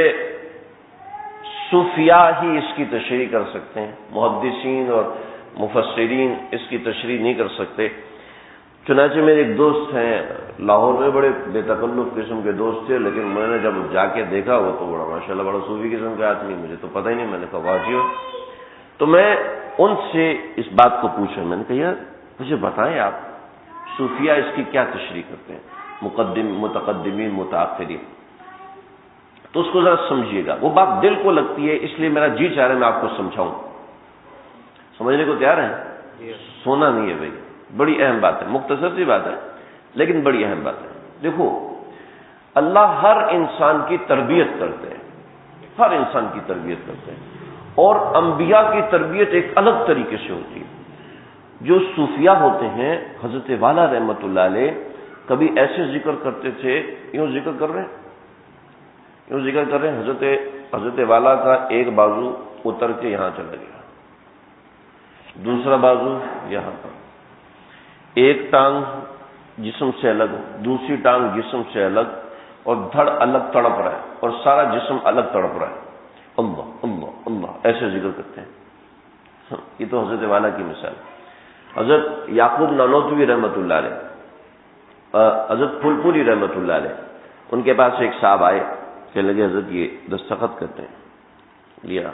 صوفیاء ہی اس کی تشریح کر سکتے ہیں، محدثین اور مفسرین اس کی تشریح نہیں کر سکتے. چنانچہ میرے ایک دوست ہیں لاہور میں، بڑے بے تکلف قسم کے دوست تھے، لیکن میں نے جب جا کے دیکھا وہ تو بڑا ماشاءاللہ بڑا صوفی قسم کا آدمی، مجھے تو پتہ ہی نہیں. میں نے کہا واہ جی. تو میں ان سے اس بات کو پوچھا، میں نے کہا یار مجھے بتائیں آپ صوفیاء اس کی کیا تشریح کرتے ہیں، متقدمین متاخرین. تو اس کو ذرا سمجھیے گا. وہ بات دل کو لگتی ہے، اس لیے میرا جی چاہ رہا ہے میں آپ کو سمجھاؤں. سمجھنے کو تیار ہیں؟ سونا نہیں ہے بھائی، بڑی اہم بات ہے. مختصر سی بات ہے لیکن بڑی اہم بات ہے. دیکھو اللہ ہر انسان کی تربیت کرتے ہیں، ہر انسان کی تربیت کرتے ہیں، اور انبیاء کی تربیت ایک الگ طریقے سے ہوتی ہے. جو صوفیاء ہوتے ہیں، حضرت والا رحمۃ اللہ علیہ کبھی ایسے ذکر کرتے تھے، یوں ذکر کر رہے ہیں، حضرت والا کا ایک بازو اتر کے یہاں چلا گیا، دوسرا بازو یہاں پر، ایک ٹانگ جسم سے الگ، دوسری ٹانگ جسم سے الگ، اور دھڑ الگ تڑپ رہا ہے اور سارا جسم الگ تڑپ رہا ہے. اللہ اللہ اللہ ایسے ذکر کرتے ہیں. یہ تو حضرت والا کی مثال. حضرت یعقوب نانوتوی رحمۃ اللہ علیہ حضرت پھول پوری رحمۃ اللہ علیہ، ان کے پاس ایک صاحب آئے، کہنے لگے حضرت یہ دستخط کرتے ہیں. لیا،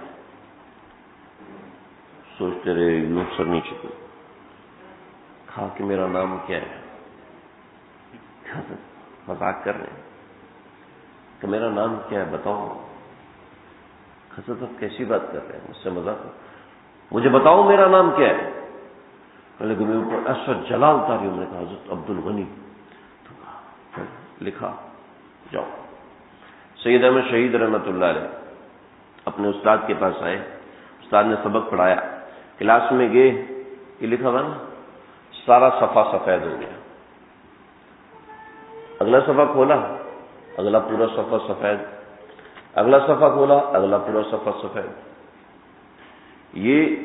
سوچتے رہے، یوں سر نیچے کو کہا کہ میرا نام کیا ہے؟ مذاق کر رہے ہیں کہ میرا نام کیا ہے بتاؤ. حضرت آپ کیسی بات کر رہے ہیں، مجھ سے مذاق؟ مجھے بتاؤ میرا نام کیا ہے. لیکن میں اوپر ایسا جلا اتاری، میں نے کہا حضرت عبد الغنی. لکھا، جاؤ. سید احمد شہید رحمۃ اللہ علیہ اپنے استاد کے پاس آئے، استاد نے سبق پڑھایا، کلاس میں گئے، یہ لکھا ہوا نا، سارا صفحہ سفید ہو گیا. اگلا صفحہ کھولا، اگلا پورا صفحہ سفید، اگلا صفحہ کھولا، اگلا پورا صفحہ سفید. یہ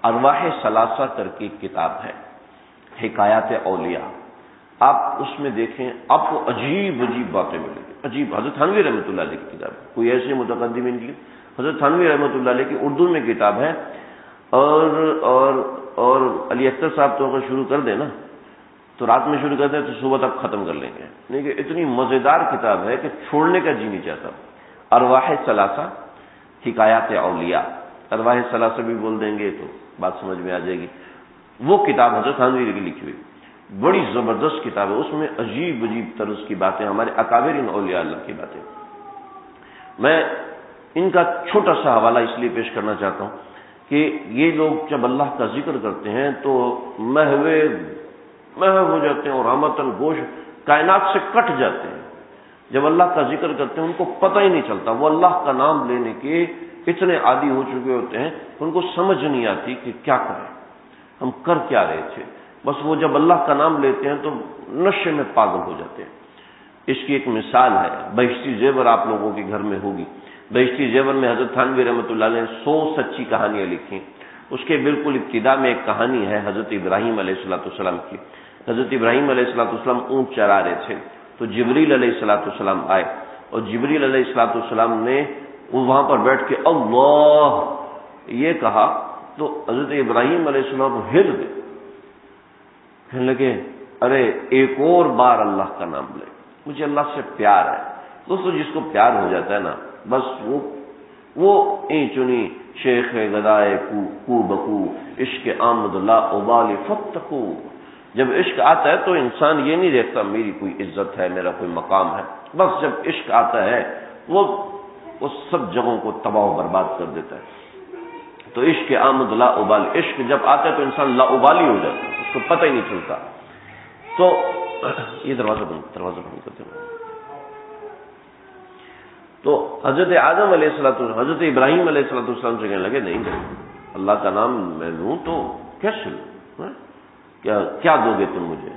ارواح ثلاثہ کر کے ایک کتاب ہے، حکایات اولیاء. آپ اس میں دیکھیں، آپ کو عجیب عجیب باتیں ملیں گی. عجیب، حضرت تھانوی رحمۃ اللہ علیہ کی کتاب ہے، کوئی ایسے متقدمین کی. حضرت تھانوی رحمۃ اللہ علیہ کی اردو میں کتاب ہے، اور علی اختر صاحب تو اگر شروع کر دیں نا تو رات میں شروع کر دیں تو صبح تک ختم کر لیں گے. لیکن اتنی مزیدار کتاب ہے کہ چھوڑنے کا جی نہیں چاہتا. ارواح ثلاثہ حکایات اولیاء، ارواح ثلاثہ بھی بول دیں گے تو بات سمجھ میں آ جائے گی. وہ کتاب حضرت تھانوی کی لکھی ہوئی بڑی زبردست کتاب ہے. اس میں عجیب عجیب طرز کی باتیں، ہمارے اکابرین اولیاء اللہ کی باتیں. میں ان کا چھوٹا سا حوالہ اس لیے پیش کرنا چاہتا ہوں کہ یہ لوگ جب اللہ کا ذکر کرتے ہیں تو محو ہو جاتے ہیں اور رحمتاً گوش کائنات سے کٹ جاتے ہیں. جب اللہ کا ذکر کرتے ہیں ان کو پتہ ہی نہیں چلتا، وہ اللہ کا نام لینے کے اتنے عادی ہو چکے ہوتے ہیں ان کو سمجھ نہیں آتی کہ کیا کریں، ہم کر کیا رہے تھے. بس وہ جب اللہ کا نام لیتے ہیں تو نشے میں پاگل ہو جاتے ہیں. اس کی ایک مثال ہے، بہشتی زیور آپ لوگوں کے گھر میں ہوگی. بہشتی زیور میں حضرت تھانوی رحمۃ اللہ علیہ نے 100 سچی کہانیاں لکھی. اس کے بالکل ابتدا میں ایک کہانی ہے حضرت ابراہیم علیہ السلام کی. حضرت ابراہیم علیہ السلام اونٹ چرا رہے تھے تو جبریل علیہ السلام آئے، اور جبریل علیہ السلام نے وہاں پر بیٹھ کے اللہ یہ کہا تو حضرت ابراہیم علیہ السلام ہل گئے، کہنے لگے ارے ایک اور بار اللہ کا نام لے، مجھے اللہ سے پیار ہے. دوستو جس کو پیار ہو جاتا ہے نا، بس وہ چنی شیخ گدائے کو بکو عشق آمد لا ابال فتقو. جب عشق آتا ہے تو انسان یہ نہیں دیکھتا میری کوئی عزت ہے، میرا کوئی مقام ہے. بس جب عشق آتا ہے وہ سب جگہوں کو تباہ و برباد کر دیتا ہے. تو عشق آمد لا ابال، عشق جب آتا ہے تو انسان لا ابالی ہو جاتا ہے، اس کو پتہ ہی نہیں چلتا. تو یہ دروازہ بند کرتے ہیں. تو حضرت آدم علیہ السلام حضرت ابراہیم علیہ السلام سے کہنے لگے نہیں اللہ کا نام میں لوں تو کیسے لوں، کیا دو گے تم مجھے؟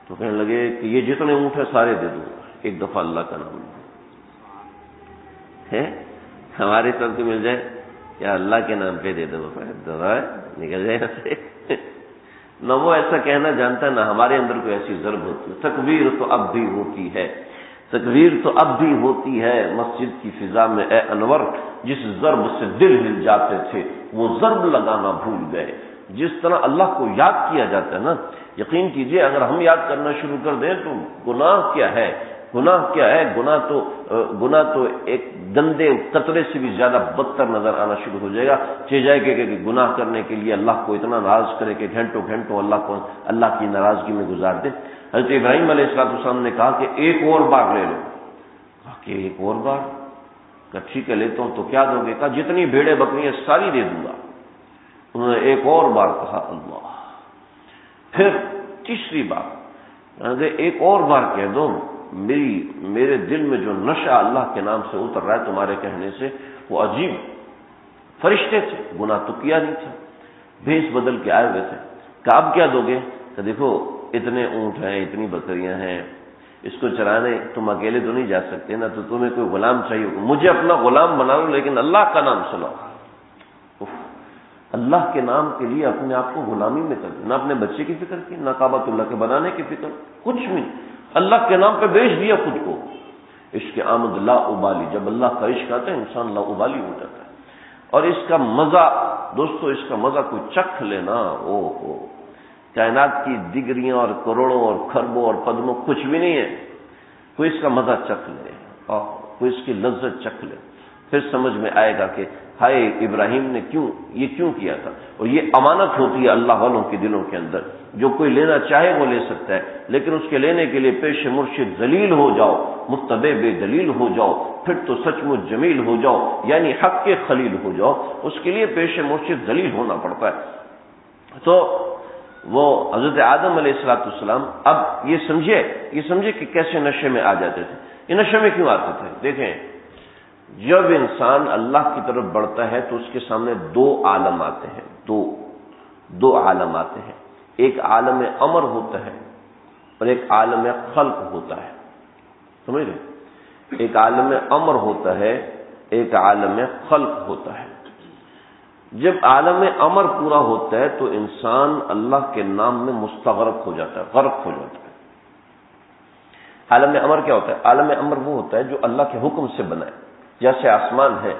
تو کہنے لگے کہ یہ جتنے اونٹ ہیں سارے دے دوں گا، ایک دفعہ اللہ کا نام لوں. ہمارے سب کو مل جائے یا اللہ کے نام پہ دے دو، نکل جائے ایسے. نہ وہ ایسا کہنا جانتا ہے، نہ ہمارے اندر کوئی ایسی ضرب ہوتی ہے. تکبیر تو اب بھی ہوتی ہے، تکبیر تو اب بھی ہوتی ہے مسجد کی فضا میں اے انور، جس ضرب سے دل ہل جاتے تھے وہ ضرب لگانا بھول گئے. جس طرح اللہ کو یاد کیا جاتا ہے نا، یقین کیجئے اگر ہم یاد کرنا شروع کر دیں تو گناہ کیا ہے، گناہ تو ایک گندے قطرے سے بھی زیادہ بدتر نظر آنا شروع ہو جائے گا. چاہے جائے کہ گناہ کرنے کے لیے اللہ کو اتنا ناراض کرے کہ گھنٹوں اللہ کی ناراضگی میں گزار دے. حضرت ابراہیم علیہ السلام نے کہا کہ ایک اور بار لے لو. کہا کہ ایک اور بار؟ کہا ٹھیک ہے لیتا ہوں. تو کیا دو گے؟ کہا جتنی بھیڑیں بکریاں ساری دے دوں گا. انہوں نے ایک اور بار کہا اللہ. پھر تیسری بار ایک اور بار کہہ دو، میرے دل میں جو نشہ اللہ کے نام سے اتر رہا ہے تمہارے کہنے سے وہ عجیب. فرشتے تھے، گناہ تو کیا نہیں تھا، بھیس بدل کے آئے ہوئے تھے. کہ اب کیا دو گے؟ کہ دیکھو اتنے اونٹ ہیں، اتنی بکریاں ہیں، اس کو چرانے تم اکیلے تو نہیں جا سکتے نا، تو تمہیں کوئی غلام چاہیے، مجھے اپنا غلام بنا لو لیکن اللہ کا نام سناؤ. اللہ کے نام کے لیے اپنے آپ کو غلامی میں کر دیا، نہ اپنے بچے کی فکر کی، نہ کعبۃ اللہ کے بنانے کی فکر، کچھ بھی. اللہ کے نام پہ بیچ دیا خود کو. عشق آمد لا ابالی، جب اللہ کا عشق آتا ہے انسان لا ابالی ہو جاتا ہے. اور اس کا مزہ دوستو، اس کا مزہ کوئی چکھ لینا، کائنات کی ڈگریاں اور کروڑوں اور کھربوں اور پدموں کچھ بھی نہیں ہے، کوئی اس کا مزہ چکھ لے اور کوئی اس کی لذت چکھ لے، پھر سمجھ میں آئے گا کہ ہائے ابراہیم نے یہ کیوں کیا تھا۔ اور یہ امانت ہوتی ہے اللہ والوں کے دلوں کے اندر، جو کوئی لینا چاہے وہ لے سکتا ہے، لیکن اس کے لینے کے لیے پیش مرشد ذلیل ہو جاؤ، متبع بے دلیل ہو جاؤ، پھر تو سچ مچ جمیل ہو جاؤ، یعنی حق کے خلیل ہو جاؤ، اس کے لیے پیش مرشد ذلیل ہونا پڑتا ہے۔ تو وہ حضرت آدم علیہ السلام اب یہ سمجھے کہ کیسے نشے میں آ جاتے تھے۔ یہ نشے میں کیوں آتے تھے؟ دیکھیں، جب انسان اللہ کی طرف بڑھتا ہے تو اس کے سامنے دو عالم آتے ہیں، دو عالم آتے ہیں، ایک عالم امر ہوتا ہے اور ایک عالم خلق ہوتا ہے، سمجھ رہے؟ ایک عالم امر ہوتا ہے، ایک عالم خلق ہوتا ہے۔ جب عالم امر پورا ہوتا ہے تو انسان اللہ کے نام میں مستغرق ہو جاتا ہے، غرق ہو جاتا ہے۔ عالم امر کیا ہوتا ہے؟ عالم امر وہ ہوتا ہے جو اللہ کے حکم سے بنا ہے، جیسے آسمان ہے،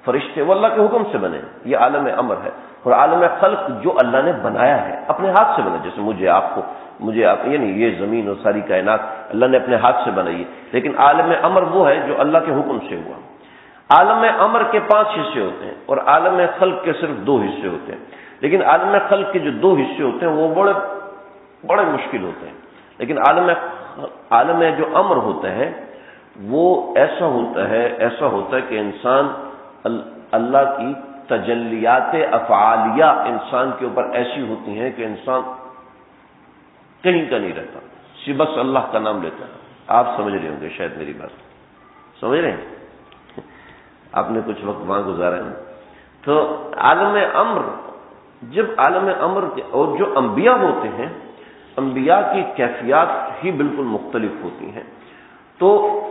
فرشتے وہ اللہ کے حکم سے بنے، یہ عالم امر ہے۔ اور عالم خلق جو اللہ نے بنایا ہے، اپنے ہاتھ سے بنا، جیسے مجھے آپ یعنی یہ زمین اور ساری کائنات اللہ نے اپنے ہاتھ سے بنائی ہے، لیکن عالم امر وہ ہے جو اللہ کے حکم سے ہوا۔ عالم امر کے 5 حصے ہوتے ہیں اور عالم خلق کے صرف 2 حصے ہوتے ہیں، لیکن عالم خلق کے جو 2 حصے ہوتے ہیں وہ بڑے مشکل ہوتے ہیں، لیکن عالم جو امر ہوتا ہے وہ ایسا ہوتا ہے کہ انسان اللہ کی تجلیات افعالیہ انسان کے اوپر ایسی ہوتی ہیں کہ انسان کہیں کا نہیں رہتا، بس اللہ کا نام لیتا ہے۔ آپ سمجھ رہے ہوں گے شاید میری بات، سمجھ رہے ہیں؟ آپ نے کچھ وقت وہاں گزارا ہے۔ تو عالم امر، جب عالم امر اور جو انبیاء ہوتے ہیں، انبیاء کی کیفیات ہی بالکل مختلف ہوتی ہیں، تو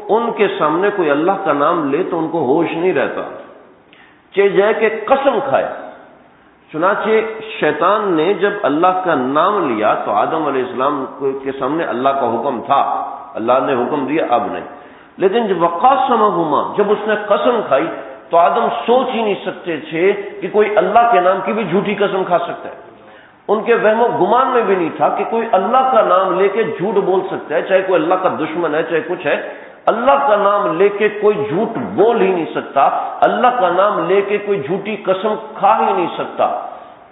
ان کے سامنے کوئی اللہ کا نام لے تو ان کو ہوش نہیں رہتا، چاہے جائے کہ قسم کھائے۔ چنانچہ شیطان نے جب اللہ کا نام لیا تو آدم علیہ السلام کے سامنے اللہ کا حکم تھا، اللہ نے حکم دیا، اب نہیں، لیکن جب وقاسمہما، جب اس نے قسم کھائی تو آدم سوچ ہی نہیں سکتے تھے کہ کوئی اللہ کے نام کی بھی جھوٹی قسم کھا سکتا ہے۔ ان کے وہم و گمان میں بھی نہیں تھا کہ کوئی اللہ کا نام لے کے جھوٹ بول سکتا ہے، چاہے کوئی اللہ کا دشمن ہے، چاہے کچھ ہے، اللہ کا نام لے کے کوئی جھوٹ بول ہی نہیں سکتا، اللہ کا نام لے کے کوئی جھوٹی قسم کھا ہی نہیں سکتا۔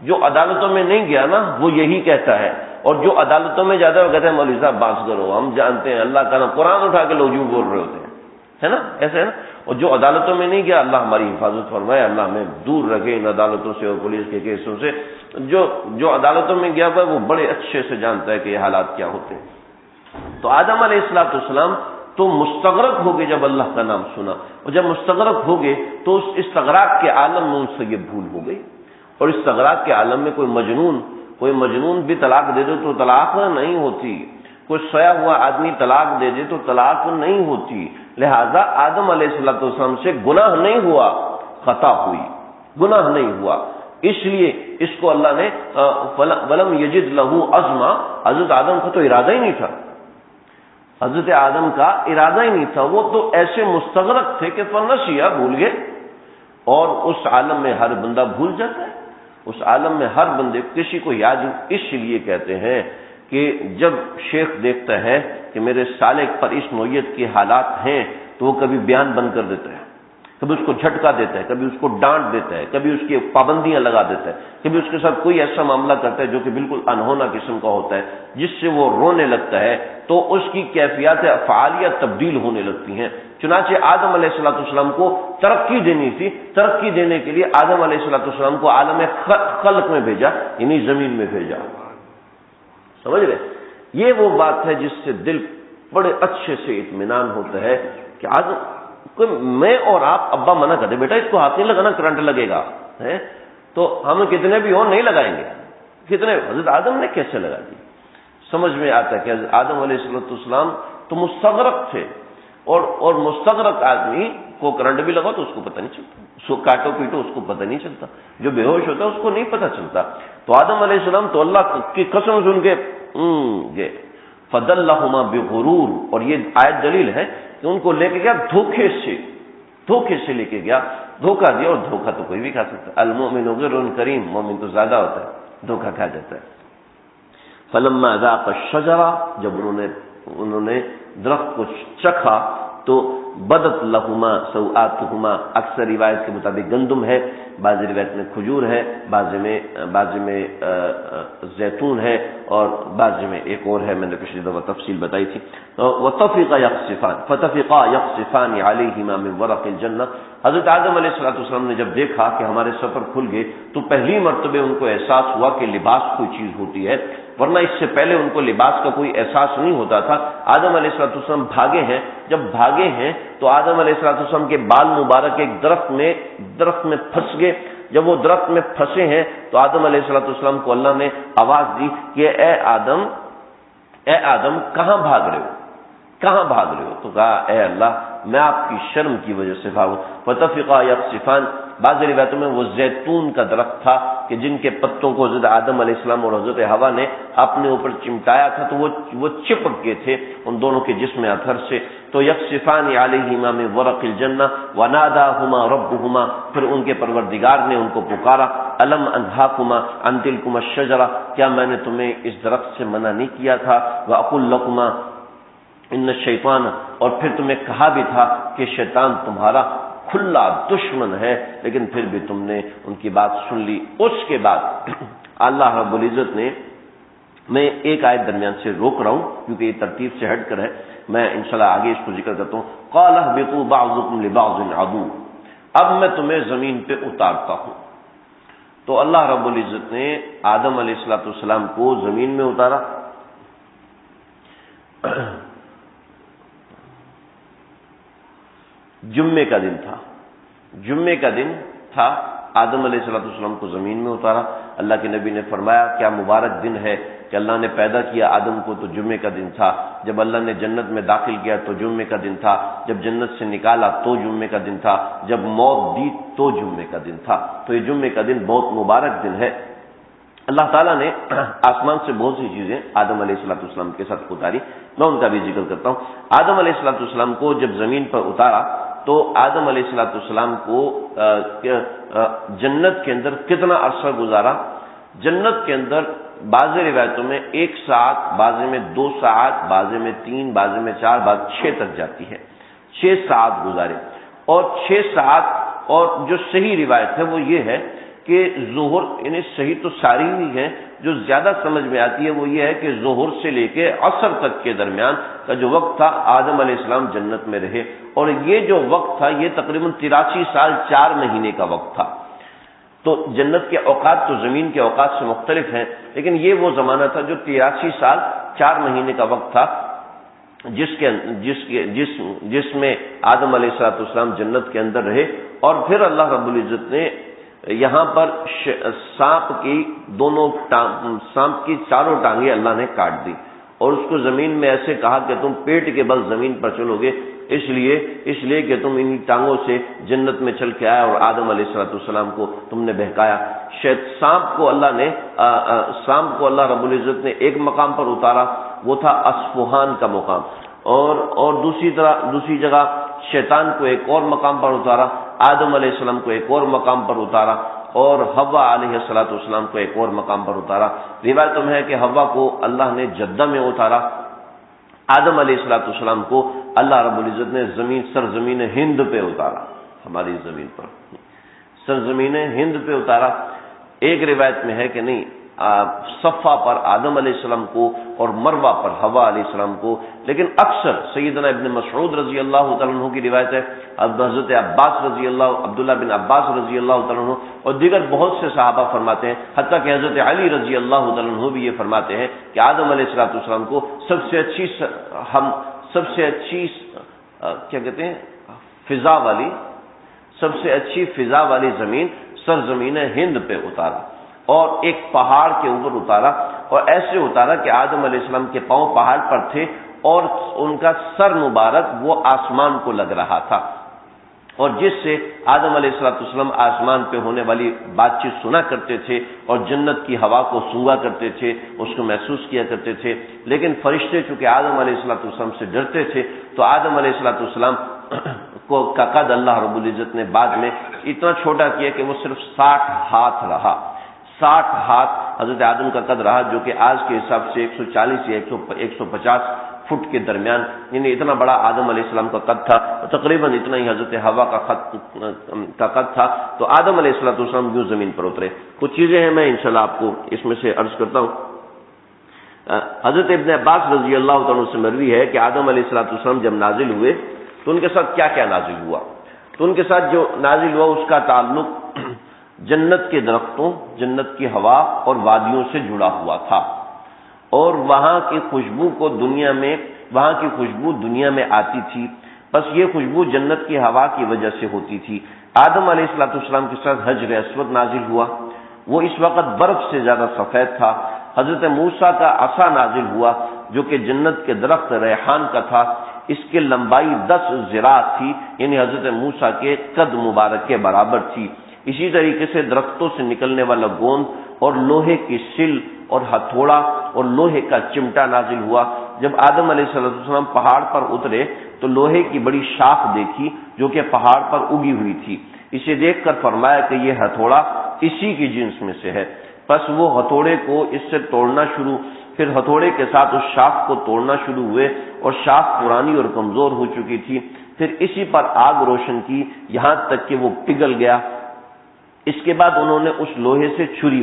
جو عدالتوں میں نہیں گیا نا وہ یہی کہتا ہے، اور جو عدالتوں میں جاتا ہے وہ کہتا ہے مولوی صاحب باز کرو، ہم جانتے ہیں اللہ کا نام، قرآن اٹھا کے لوگ جھوٹ بول رہے ہوتے ہیں، ہے نا، ایسے ہے نا۔ اور جو عدالتوں میں نہیں گیا، اللہ ہماری حفاظت فرمائے، اللہ ہمیں دور رکھے ان عدالتوں سے اور پولیس کے کیسوں سے۔ جو عدالتوں میں گیا ہوا ہے وہ بڑے اچھے سے جانتا ہے کہ یہ حالات کیا ہوتے ہیں۔ تو آدم علیہ السلام تو مستغرق ہو گئے جب اللہ کا نام سنا، اور جب مستغرق ہو گئے تو اس استغراق کے عالم میں ان سے یہ بھول ہو گئی، اور استغراق کے عالم میں کوئی مجنون بھی طلاق دے دے تو طلاق نہیں ہوتی، کوئی سویا ہوا آدمی طلاق دے دے تو طلاق نہیں ہوتی۔ لہذا آدم علیہ السلام سے گناہ نہیں ہوا، خطا ہوئی، گناہ نہیں ہوا، اس لیے اس کو اللہ نے ولم یجد لہ عزما، حضرت آدم کا تو ارادہ ہی نہیں تھا، حضرت آدم کا ارادہ ہی نہیں تھا، وہ تو ایسے مستغرق تھے کہ فنسیا، بھول گئے۔ اور اس عالم میں ہر بندہ بھول جاتا ہے، اس عالم میں ہر بندے کسی کو یاد، اس لیے کہتے ہیں کہ جب شیخ دیکھتا ہے کہ میرے سالک پر اس نوعیت کے حالات ہیں تو وہ کبھی بیان بند کر دیتا ہے، کبھی اس کو جھٹکا دیتا ہے، کبھی اس کو ڈانٹ دیتا ہے، کبھی اس کی پابندیاں لگا دیتا ہے، کبھی اس کے ساتھ کوئی ایسا معاملہ کرتا ہے جو کہ بالکل انہونا قسم کا ہوتا ہے جس سے وہ رونے لگتا ہے، تو اس کی کیفیات افعالیہ تبدیل ہونے لگتی ہیں۔ چنانچہ آدم علیہ السلام کو ترقی دینی تھی، ترقی دینے کے لیے آدم علیہ السلام کو عالم خلق میں بھیجا، یعنی زمین میں بھیجا، سمجھ رہے؟ یہ وہ بات ہے جس سے دل بڑے اچھے سے اطمینان ہوتا ہے کہ آدم، میں اور آپ، ابا منع کرتے بیٹا اس کو ہاتھ نہیں لگانا، کرنٹ لگے گا، تو ہم کتنے بھی ہوں نہیں لگائیں گے، کتنے، حضرت آدم نے کیسے لگا دی؟ سمجھ میں آتا ہے کہ حضرت آدم علیہ السلام تو مستغرق تھے، اور مستغرق آدمی کو کرنٹ بھی لگا تو اس کو پتہ نہیں چلتا، اس کو کاٹو پیٹو اس کو پتہ نہیں چلتا، جو بے ہوش ہوتا ہے اس کو نہیں پتہ چلتا۔ تو آدم علیہ السلام تو اللہ کی قسم سن کے گئے، فَدَلَّهُمَا بِغُرُورٍ، اور یہ آیت دلیل ہے کہ ان کو لے کے گیا دھوکے سے لے کے گیا، دھوکہ دیا، اور دھوکہ تو کوئی بھی کھا سکتا ہے، المؤمن غر کریم، مومن تو زیادہ ہوتا ہے، دھوکہ کھا جاتا ہے۔ فلما ذاق الشجرہ، جب انہوں نے درخت کو چکھا تو بدت لہما سوآتہما، اکثر روایت کے مطابق گندم ہے، بعض روایت میں کھجور ہے، بعض میں زیتون ہے، اور بعض میں ایک اور ہے، میں نے پچھلی دفعہ تفصیل بتائی تھی۔ وطفقا یخصفان فتفقا یخصفان علیہما من ورق الجنہ، حضرت آدم علیہ السلام نے جب دیکھا کہ ہمارے سفر کھل گئے تو پہلی مرتبہ ان کو احساس ہوا کہ لباس کوئی چیز ہوتی ہے، ورنہ اس سے پہلے ان کو لباس کا کوئی احساس نہیں ہوتا تھا۔ آدم علیہ السلام بھاگے ہیں، جب بھاگے ہیں تو آدم علیہ السلام کے بال مبارک ایک درخت میں پھنس گئے۔ جب وہ درخت میں پھنسے ہیں تو آدم علیہ السلام کو اللہ نے آواز دی کہ اے آدم کہاں بھاگ رہے ہو، کہاں بھاگ رہے ہو؟ تو کہا اے اللہ میں آپ کی شرم کی وجہ سے بھاگوں۔ فتفقا یخصفان، بعض روایتوں میں وہ زیتون کا درخت تھا کہ جن کے پتوں کو حضرت آدم علیہ السلام اور حضرت حوا نے اپنے اوپر چمٹایا تھا، تو وہ چپک گئے تھے ان دونوں کے جسم اطہر سے۔ تو یخصفان علیہما من ورق الجنہ وناداہما ربہما، پھر ان کے پروردگار نے ان کو پکارا، الم انہاکما عن تلکما الشجرہ، کیا میں نے تمہیں اس درخت سے منع نہیں کیا تھا؟ واقل لکما ان الشیطان، اور پھر تمہیں کہا بھی تھا کہ شیطان تمہارا کھلا دشمن ہے، لیکن پھر بھی تم نے ان کی بات سن لی۔ اس کے بعد اللہ رب العزت نے، میں ایک آیت درمیان سے روک رہا ہوں کیونکہ یہ ترتیب سے ہٹ کر ہے، میں انشاءاللہ آگے اس کو ذکر کرتا ہوں۔ قال اهبطوا بعضكم لبعض عدو، اب میں تمہیں زمین پہ اتارتا ہوں۔ تو اللہ رب العزت نے آدم علیہ السلام کو زمین میں اتارا۔ جمعے کا دن تھا، آدم علیہ السلام کو زمین میں اتارا۔ اللہ کے نبی نے فرمایا کیا مبارک دن ہے کہ اللہ نے پیدا کیا آدم کو تو جمعے کا دن تھا، جب اللہ نے جنت میں داخل کیا تو جمعے کا دن تھا، جب جنت سے نکالا تو جمعے کا دن تھا، جب موت دی تو جمعے کا دن تھا۔ تو یہ جمعے کا دن بہت مبارک دن ہے۔ اللہ تعالیٰ نے آسمان سے بہت سی چیزیں آدم علیہ السلام کے ساتھ اتاری، میں ان کا بھی ذکر کرتا ہوں۔ آدم علیہ السلام کو جب زمین پر اتارا تو آدم علیہ السلام کو جنت کے اندر کتنا عرصہ گزارا؟ جنت کے اندر بعض روایتوں میں 1 ساعت، بعض میں 2 ساعت، بعض میں 3، بعض میں 4، بعض 6 تک جاتی ہے۔ 6 ساعت گزارے، اور 6 ساعت، اور جو صحیح روایت ہے وہ یہ ہے کہ ظہر، یعنی صحیح تو ساری ہی ہے، جو زیادہ سمجھ میں آتی ہے وہ یہ ہے کہ ظہر سے لے کے عصر تک کے درمیان کا جو وقت تھا آدم علیہ السلام جنت میں رہے، اور یہ جو وقت تھا یہ تقریباً 83 سال 4 مہینے کا وقت تھا۔ تو جنت کے اوقات تو زمین کے اوقات سے مختلف ہیں، لیکن یہ وہ زمانہ تھا جو 83 سال 4 مہینے کا وقت تھا جس میں آدم علیہ السلام جنت کے اندر رہے۔ اور پھر اللہ رب العزت نے یہاں پر سانپ کی چاروں ٹانگیں اللہ نے کاٹ دی، اور اس کو زمین میں ایسے کہا کہ تم پیٹ کے بل زمین پر چلو گے، اس لیے کہ تم ان ٹانگوں سے جنت میں چل کے آئے اور آدم علیہ السلام کو تم نے بہکایا۔ سانپ کو اللہ رب العزت نے ایک مقام پر اتارا، وہ تھا اصفہان کا مقام، اور دوسری جگہ شیطان کو ایک اور مقام پر اتارا، آدم علیہ السلام کو ایک اور مقام پر اتارا، اور حوا علیہ السلام کو ایک اور مقام پر اتارا۔ روایتوں میں ہے کہ حوا کو اللہ نے جدہ میں اتارا، آدم علیہ السلام کو اللہ رب العزت نے سرزمین ہند پہ اتارا، ہماری زمین پر سرزمین ہند پہ اتارا۔ ایک روایت میں ہے کہ نہیں، صفا پر آدم علیہ السلام کو اور مروہ پر حوا علیہ السلام کو، لیکن اکثر سیدنا ابن مسعود رضی اللہ تعالیٰ عنہ کی روایت ہے، حضرت عبداللہ بن عباس رضی اللہ تعالیٰ عنہ اور دیگر بہت سے صحابہ فرماتے ہیں، حتیٰ کہ حضرت علی رضی اللہ تعالیٰ عنہ بھی یہ فرماتے ہیں کہ آدم علیہ السلام کو سب سے اچھی فضا والی زمین سرزمین ہند پہ اتارا، اور ایک پہاڑ کے اوپر اتارا، اور ایسے اتارا کہ آدم علیہ السلام کے پاؤں پہاڑ پر تھے اور ان کا سر مبارک وہ آسمان کو لگ رہا تھا، اور جس سے آدم علیہ السلام آسمان پہ ہونے والی بات چیت سنا کرتے تھے اور جنت کی ہوا کو سونگا کرتے تھے، اس کو محسوس کیا کرتے تھے۔ لیکن فرشتے چونکہ آدم علیہ السلام سے ڈرتے تھے تو آدم علیہ السلام کا قد اللہ رب العزت نے بعد میں اتنا چھوٹا کیا کہ وہ صرف 60 ہاتھ رہا۔ 60 ہاتھ حضرت آدم کا قد رہا، جو کہ آج کے حساب سے 140 یا 150 فٹ کے درمیان، یعنی اتنا بڑا آدم علیہ السلام کا قد تھا، تقریباً اتنا ہی حضرت حوا کا قد تھا۔ تو آدم علیہ السلام یوں زمین پر اترے۔ کچھ چیزیں ہیں، میں انشاءاللہ آپ کو اس میں سے عرض کرتا ہوں۔ حضرت ابن عباس رضی اللہ تعالیٰ سے مروی ہے کہ آدم علیہ السلام جب نازل ہوئے تو ان کے ساتھ کیا کیا نازل ہوا۔ تو ان کے ساتھ جو نازل ہوا اس کا تعلق جنت کے درختوں، جنت کی ہوا اور وادیوں سے جڑا ہوا تھا، اور وہاں کی خوشبو دنیا میں آتی تھی، بس یہ خوشبو جنت کی ہوا کی وجہ سے ہوتی تھی۔ آدم علیہ السلام کے ساتھ حجر اسود نازل ہوا، وہ اس وقت برف سے زیادہ سفید تھا۔ حضرت موسیٰ کا عصا نازل ہوا جو کہ جنت کے درخت ریحان کا تھا، اس کی لمبائی 10 ذراع تھی، یعنی حضرت موسیٰ کے قد مبارک کے برابر تھی۔ اسی طریقے سے درختوں سے نکلنے والا گوند اور لوہے کی سل اور ہتھوڑا اور لوہے کا چمٹا نازل ہوا۔ جب آدم علیہ السلام پہاڑ پر اترے تو لوہے کی بڑی شاخ دیکھی جو کہ پہاڑ پر اگی ہوئی تھی، اسے دیکھ کر فرمایا کہ یہ ہتھوڑا اسی کی جنس میں سے ہے۔ پس وہ ہتھوڑے کو اس سے توڑنا شروع، پھر ہتھوڑے کے ساتھ اس شاخ کو توڑنا شروع ہوئے، اور شاخ پرانی اور کمزور ہو چکی تھی۔ پھر اسی پر آگ روشن کی یہاں تک کہ وہ پگھل گیا۔ اس کے بعد انہوں نے اس لوہے سے چھری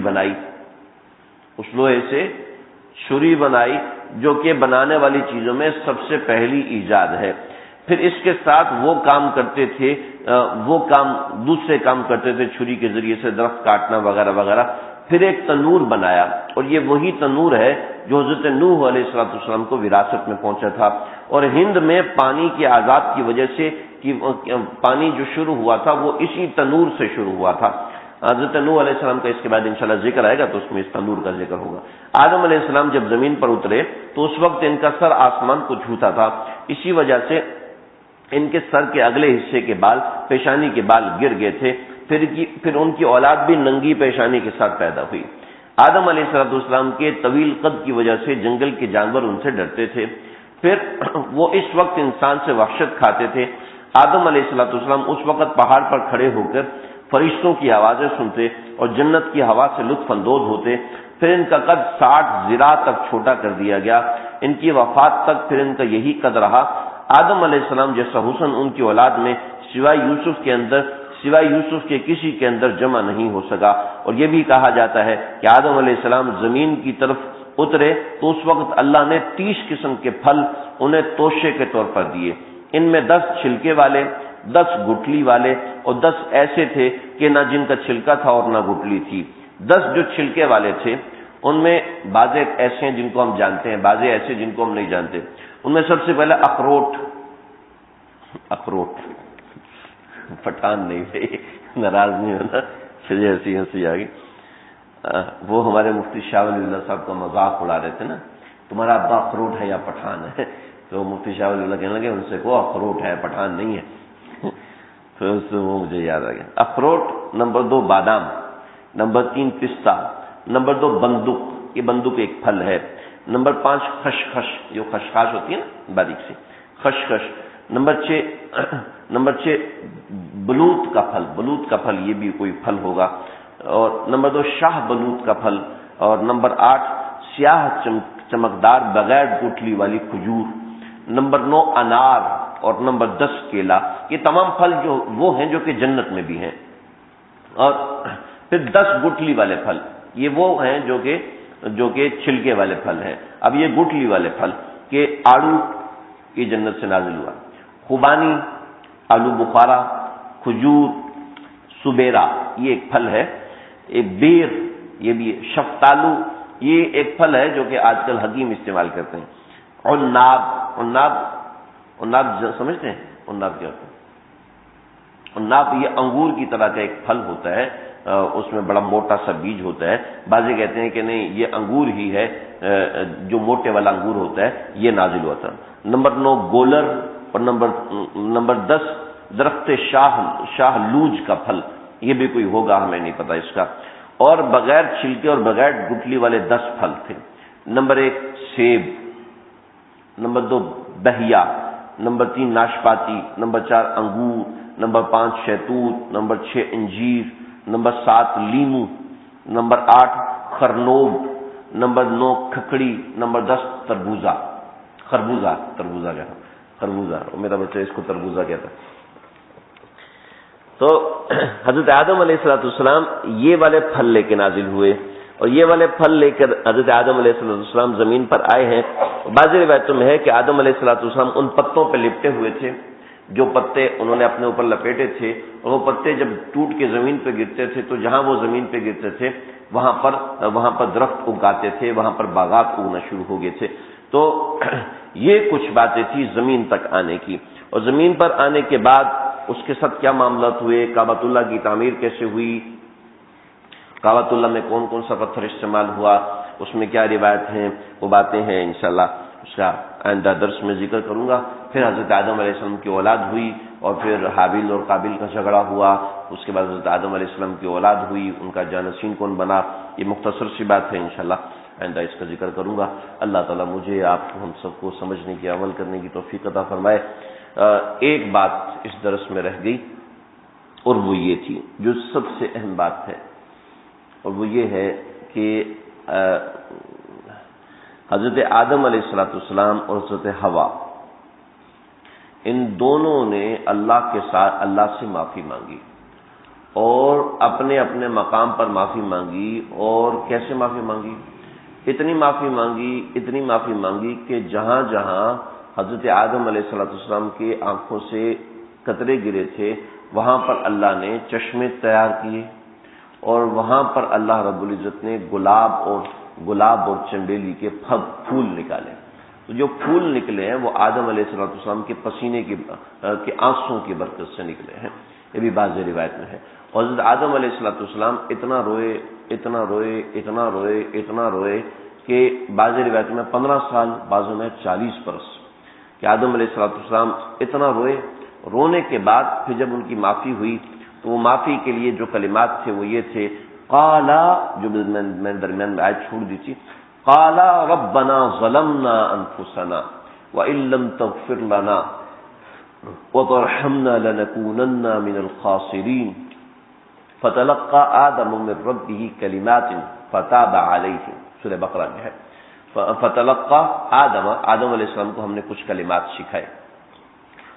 بنائی، جو کہ بنانے والی چیزوں میں سب سے پہلی ایجاد ہے۔ پھر اس کے ساتھ دوسرے کام کرتے تھے چھری کے ذریعے سے، درخت کاٹنا وغیرہ وغیرہ۔ پھر ایک تنور بنایا، اور یہ وہی تنور ہے جو حضرت نوح علیہ السلام کو وراثت میں پہنچا تھا۔ اور ہند میں پانی کی آزاد کی وجہ سے پانی جو شروع ہوا تھا وہ اسی تنور سے شروع ہوا تھا۔ حضرت نوح علیہ السلام کا اس کے بعد انشاءاللہ ذکر آئے گا تو اس میں اس تنور کا ذکر ہوگا۔ آدم علیہ السلام جب زمین پر اترے تو اس وقت ان کا سر آسمان کو چھوتا تھا، اسی وجہ سے ان کے سر کے اگلے حصے کے بال، پیشانی کے بال گر گئے تھے۔ پھر ان کی اولاد بھی ننگی پیشانی کے ساتھ پیدا ہوئی۔ آدم علیہ السلام کے طویل قد کی وجہ سے جنگل کے جانور ان سے ڈرتے تھے۔ پھر وہ اس وقت انسان سے وحشت کھاتے تھے۔ آدم علیہ السلام اس وقت پہاڑ پر کھڑے ہو کر فرشتوں کی آوازیں سنتے اور جنت کی ہوا سے لطف اندوز ہوتے۔ پھر ان کا قد 60 ذراع تک چھوٹا کر دیا گیا۔ ان کی وفات تک پھر ان کا یہی قد رہا۔ آدم علیہ السلام جیسا حسن ان کی اولاد میں سوائے یوسف کے کسی کے اندر جمع نہیں ہو سکا۔ اور یہ بھی کہا جاتا ہے کہ آدم علیہ السلام زمین کی طرف اترے تو اس وقت اللہ نے 30 قسم کے پھل انہیں توشے کے طور پر دیے۔ ان میں 10 چھلکے والے، 10 گٹلی والے اور 10 ایسے تھے کہ نہ جن کا چھلکا تھا اور نہ گٹلی تھی۔ 10 جو چھلکے والے تھے ان میں بعض ایسے ہیں جن کو ہم جانتے ہیں، بعض ایسے جن کو ہم نہیں جانتے۔ ان میں سب سے پہلے اخروٹ پٹھان نہیں بھائی، ناراض نہیں ہونا، پھر ہنسی آ گئی۔ وہ ہمارے مفتی شاہ ولی اللہ صاحب کا مذاق اڑا رہے تھے نا، تمہارا ابا اخروٹ ہے یا پٹھان ہے؟ تو مفتی شاہ ولی اللہ کہنے لگے ان سے کو اخروٹ ہے، پٹھان نہیں ہے۔ پھر اس سے وہ مجھے یاد آ گیا۔ اخروٹ، نمبر 2 بادام، نمبر 3 پستہ، نمبر 2 بندق، یہ بندق ایک پھل ہے، نمبر 5 خشخش، جو خشخاش ہوتی ہے نا باریک سی خشخش، نمبر 6 بلوت کا پھل، یہ بھی کوئی پھل ہوگا، اور نمبر 2 شاہ بلوت کا پھل، اور نمبر 8 سیاہ چمکدار بغیر گٹلی والی کھجور، نمبر 9 انار، اور نمبر 10 کیلا۔ یہ تمام پھل جو وہ ہیں جو کہ جنت میں بھی ہیں۔ اور پھر 10 گٹلی والے پھل، یہ وہ ہیں جو کہ چھلکے والے پھل ہیں۔ اب یہ گٹلی والے پھل کہ آڑو یہ جنت سے نازل ہوا، خوبانی، آلو بخارا، کھجور، سبیرا یہ ایک پھل ہے، ایک بیر یہ بھی، شفتالو یہ ایک پھل ہے جو کہ آج کل حکیم استعمال کرتے ہیں۔ عناب سمجھتے ہیں؟ عناب کیا ہوتا ہے؟ عناب یہ انگور کی طرح کا ایک پھل ہوتا ہے، اس میں بڑا موٹا سا بیج ہوتا ہے۔ بعضے کہتے ہیں کہ نہیں یہ انگور ہی ہے، جو موٹے والا انگور ہوتا ہے یہ نازل ہوا تھا۔ نمبر 9 گولر، اور نمبر 10 درخت شاہ لوج کا پھل، یہ بھی کوئی ہوگا ہمیں نہیں پتا اس کا۔ اور بغیر چھلکے اور بغیر گٹلی والے 10 پھل تھے۔ نمبر 1 سیب، نمبر 2 بہیا، نمبر 3 ناشپاتی، نمبر 4 انگور، نمبر 5 شہتوت، نمبر 6 انجیر، نمبر 7 لیمو، نمبر 8 خرنوب، نمبر 9 کھکڑی، نمبر 10 تربوزہ، خربوزہ میرا بچہ اس کو تربوزہ کہتا ہے۔ تو حضرت آدم علیہ السلام یہ والے پھل لے کے نازل ہوئے، اور یہ والے پھل لے کر حضرت آدم علیہ السلام زمین پر آئے ہیں۔ بعض روایتوں میں ہے کہ آدم علیہ السلام ان پتوں پہ لپٹے ہوئے تھے جو پتے انہوں نے اپنے اوپر لپیٹے تھے، اور وہ پتے جب ٹوٹ کے زمین پہ گرتے تھے تو جہاں وہ زمین پہ گرتے تھے وہاں پر درخت اگاتے تھے، وہاں پر باغات اگنا شروع ہو گئے تھے۔ تو یہ کچھ باتیں تھی زمین تک آنے کی، اور زمین پر آنے کے بعد اس کے ساتھ کیا معاملات ہوئے، کعبۃ اللہ کی تعمیر کیسے ہوئی، کعبۃ اللہ میں کون کون سا پتھر استعمال ہوا، اس میں کیا روایت ہیں، وہ باتیں ہیں انشاءاللہ اس کا آئندہ درس میں ذکر کروں گا۔ پھر حضرت آدم علیہ السلام کی اولاد ہوئی، اور پھر حابیل اور قابیل کا جھگڑا ہوا، اس کے بعد حضرت آدم علیہ السلام کی اولاد ہوئی، ان کا جانشین کون بنا، یہ مختصر سی بات ہے، انشاءاللہ آئندہ اس کا ذکر کروں گا۔ اللہ تعالیٰ مجھے آپ کو ہم سب کو سمجھنے کی، عمل کرنے کی توفیق عطا فرمائے۔ ایک بات اس درس میں رہ گئی، اور وہ یہ تھی جو سب سے اہم بات ہے، اور وہ یہ ہے کہ حضرت آدم علیہ السلام اور حضرت حوا ان دونوں نے اللہ سے معافی مانگی، اور اپنے اپنے مقام پر معافی مانگی۔ اور کیسے معافی مانگی؟ اتنی معافی مانگی کہ جہاں جہاں حضرت آدم علیہ السلام کے آنکھوں سے قطرے گرے تھے وہاں پر اللہ نے چشمے تیار کیے، اور وہاں پر اللہ رب العزت نے گلاب اور چنبیلی کے پھول نکالے۔ تو جو پھول نکلے ہیں وہ آدم علیہ السلام کے پسینے کے آنسوں کی برکت سے نکلے ہیں، یہ بھی بعض روایت میں ہے۔ اور حضرت آدم علیہ السلام اتنا روئے کہ بعض روایت میں 15 سال، بعضوں میں 40 برس، کہ آدم علیہ السلام اتنا رونے کے بعد پھر جب ان کی معافی ہوئی تو وہ معافی کے لیے جو کلمات تھے وہ یہ تھے، قالا، جو میں درمیان میں آیت چھوڑ دی تھی، قالا ربنا ظلمنا انفسنا وان لم تغفر لنا وترحمنا لنكونن من الخاسرین فتلقى آدم من ربه کلمات فتاب علیہ، سورہ بقرہ میں ہے۔ فتلقى آدم علیہ السلام کو ہم نے کچھ کلمات سکھائے،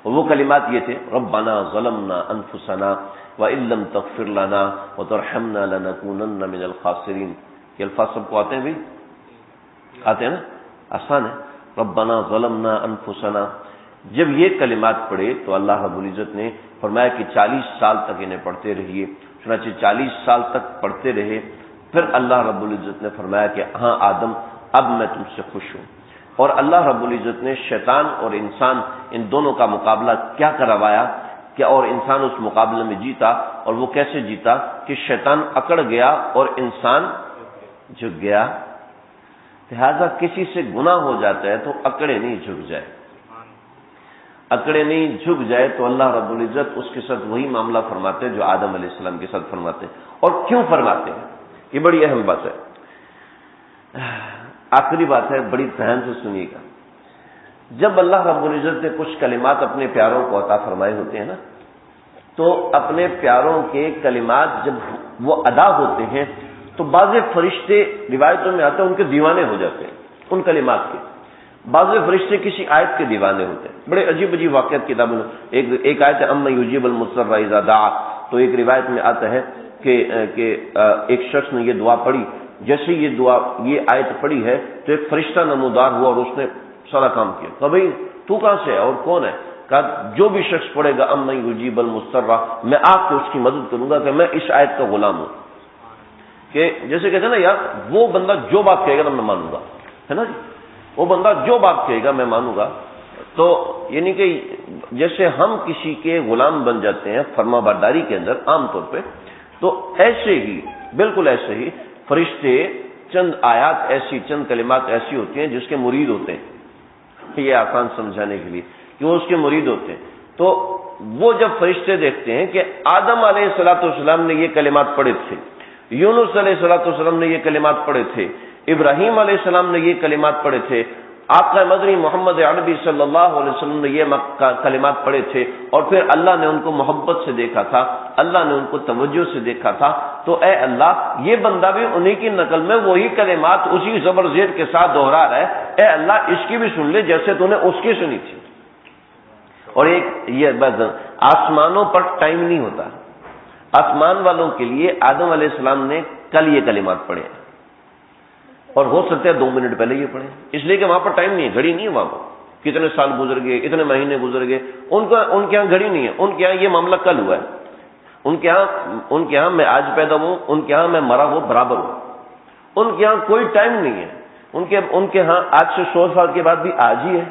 اور وہ کلمات یہ تھے، ربنا ظلمنا انفسنا وان لم تغفر لنا وترحمنا لنكونن من الخاسرین۔ یہ الفاظ سب کو آتے ہیں بھائی؟ آتے ہیں نا، آسان ہے۔ ربنا ظلمنا انفسنا، جب یہ کلمات پڑھے تو اللہ رب العزت نے فرمایا کہ 40 سال تک انہیں پڑھتے رہیے، چنانچہ 40 سال تک پڑھتے رہے۔ پھر اللہ رب العزت نے فرمایا کہ ہاں آدم، اب میں تم سے خوش ہوں۔ اور اللہ رب العزت نے شیطان اور انسان ان دونوں کا مقابلہ کیا کروایا کہ اور انسان اس مقابلے میں جیتا، اور وہ کیسے جیتا کہ شیطان اکڑ گیا اور انسان جھک گیا۔ لہذا کسی سے گناہ ہو جاتا ہے تو اکڑے نہیں جھک جائے تو اللہ رب العزت اس کے ساتھ وہی معاملہ فرماتے ہیں جو آدم علیہ السلام کے ساتھ فرماتے ہیں۔ اور کیوں فرماتے ہیں؟ یہ بڑی اہم بات ہے، آخری بات ہے، بڑی دھیان سے سنیے گا۔ جب اللہ رب العزت نے کچھ کلمات اپنے پیاروں کو عطا فرمائے ہوتے ہیں نا، تو اپنے پیاروں کے کلمات جب وہ ادا ہوتے ہیں تو بعض فرشتے، روایتوں میں آتے ہیں، ان کے دیوانے ہو جاتے ہیں ان کلمات کے۔ بعض فرشتے کسی آیت کے دیوانے ہوتے ہیں، بڑے عجیب عجیب واقعات کتابوں میں۔ ایک آیت ہے اما یجیب المضطر اذا دعا، تو ایک روایت میں آتا ہے کہ ایک شخص نے یہ دعا پڑھی، جیسے یہ آیت پڑھی ہے تو ایک فرشتہ نمودار ہوا اور اس نے سارا کام کیا۔ کہ بھائی تو کہاں سے ہے اور کون ہے؟ کہا جو بھی شخص پڑھے گا اما یجیب المضطر، میں آ کے اس کی مدد کروں گا کہ میں اس آیت کا غلام ہوں۔ کہ جیسے کہتے ہیں نا یار، وہ بندہ جو بات کہے گا میں مانوں گا، ہے نا جی، وہ بندہ جو بات کہے گا میں مانوں گا۔ تو یعنی کہ جیسے ہم کسی کے غلام بن جاتے ہیں فرما برداری کے اندر عام طور پہ، تو ایسے ہی، بالکل ایسے ہی فرشتے چند آیات ایسی، چند کلمات ایسی ہوتی ہیں جس کے مرید ہوتے ہیں۔ یہ آسان سمجھانے کے لیے کہ وہ اس کے مرید ہوتے ہیں، تو وہ جب فرشتے دیکھتے ہیں کہ آدم علیہ السلام نے یہ کلمات پڑھے تھے، یونس علیہ السلام نے یہ کلمات پڑھے تھے، ابراہیم علیہ السلام نے یہ کلمات پڑھے تھے، آقا مدنی محمد عربی صلی اللہ علیہ وسلم نے یہ کلمات پڑھے تھے اور پھر اللہ نے ان کو محبت سے دیکھا تھا، اللہ نے ان کو توجہ سے دیکھا تھا، تو اے اللہ یہ بندہ بھی انہی کی نقل میں وہی کلمات اسی زبر زیر کے ساتھ دوہرا رہا ہے، اے اللہ اس کی بھی سن لے جیسے تو نے اس کی سنی تھی۔ اور ایک یہ بات، آسمانوں پر ٹائم نہیں ہوتا، آسمان والوں کے لیے آدم علیہ السلام نے کل یہ کلمات پڑھے اور ہو سکتا ہے 2 منٹ پہلے یہ پڑھے، اس لیے کہ وہاں پر ٹائم نہیں ہے، گھڑی نہیں ہے وہاں پر، کتنے سال گزر گئے، اتنے مہینے گزر گئے، ان کے یہاں گھڑی نہیں ہے، ان کے یہاں یہ معاملہ کل ہوا ہے، ان کے یہاں میں آج پیدا ہوں، ان کے یہاں میں مرا ہوں برابر ہوں، ان کے یہاں کوئی ٹائم نہیں ہے، ان کے ہاں آج سے 100 سال کے بعد بھی آج ہی ہے،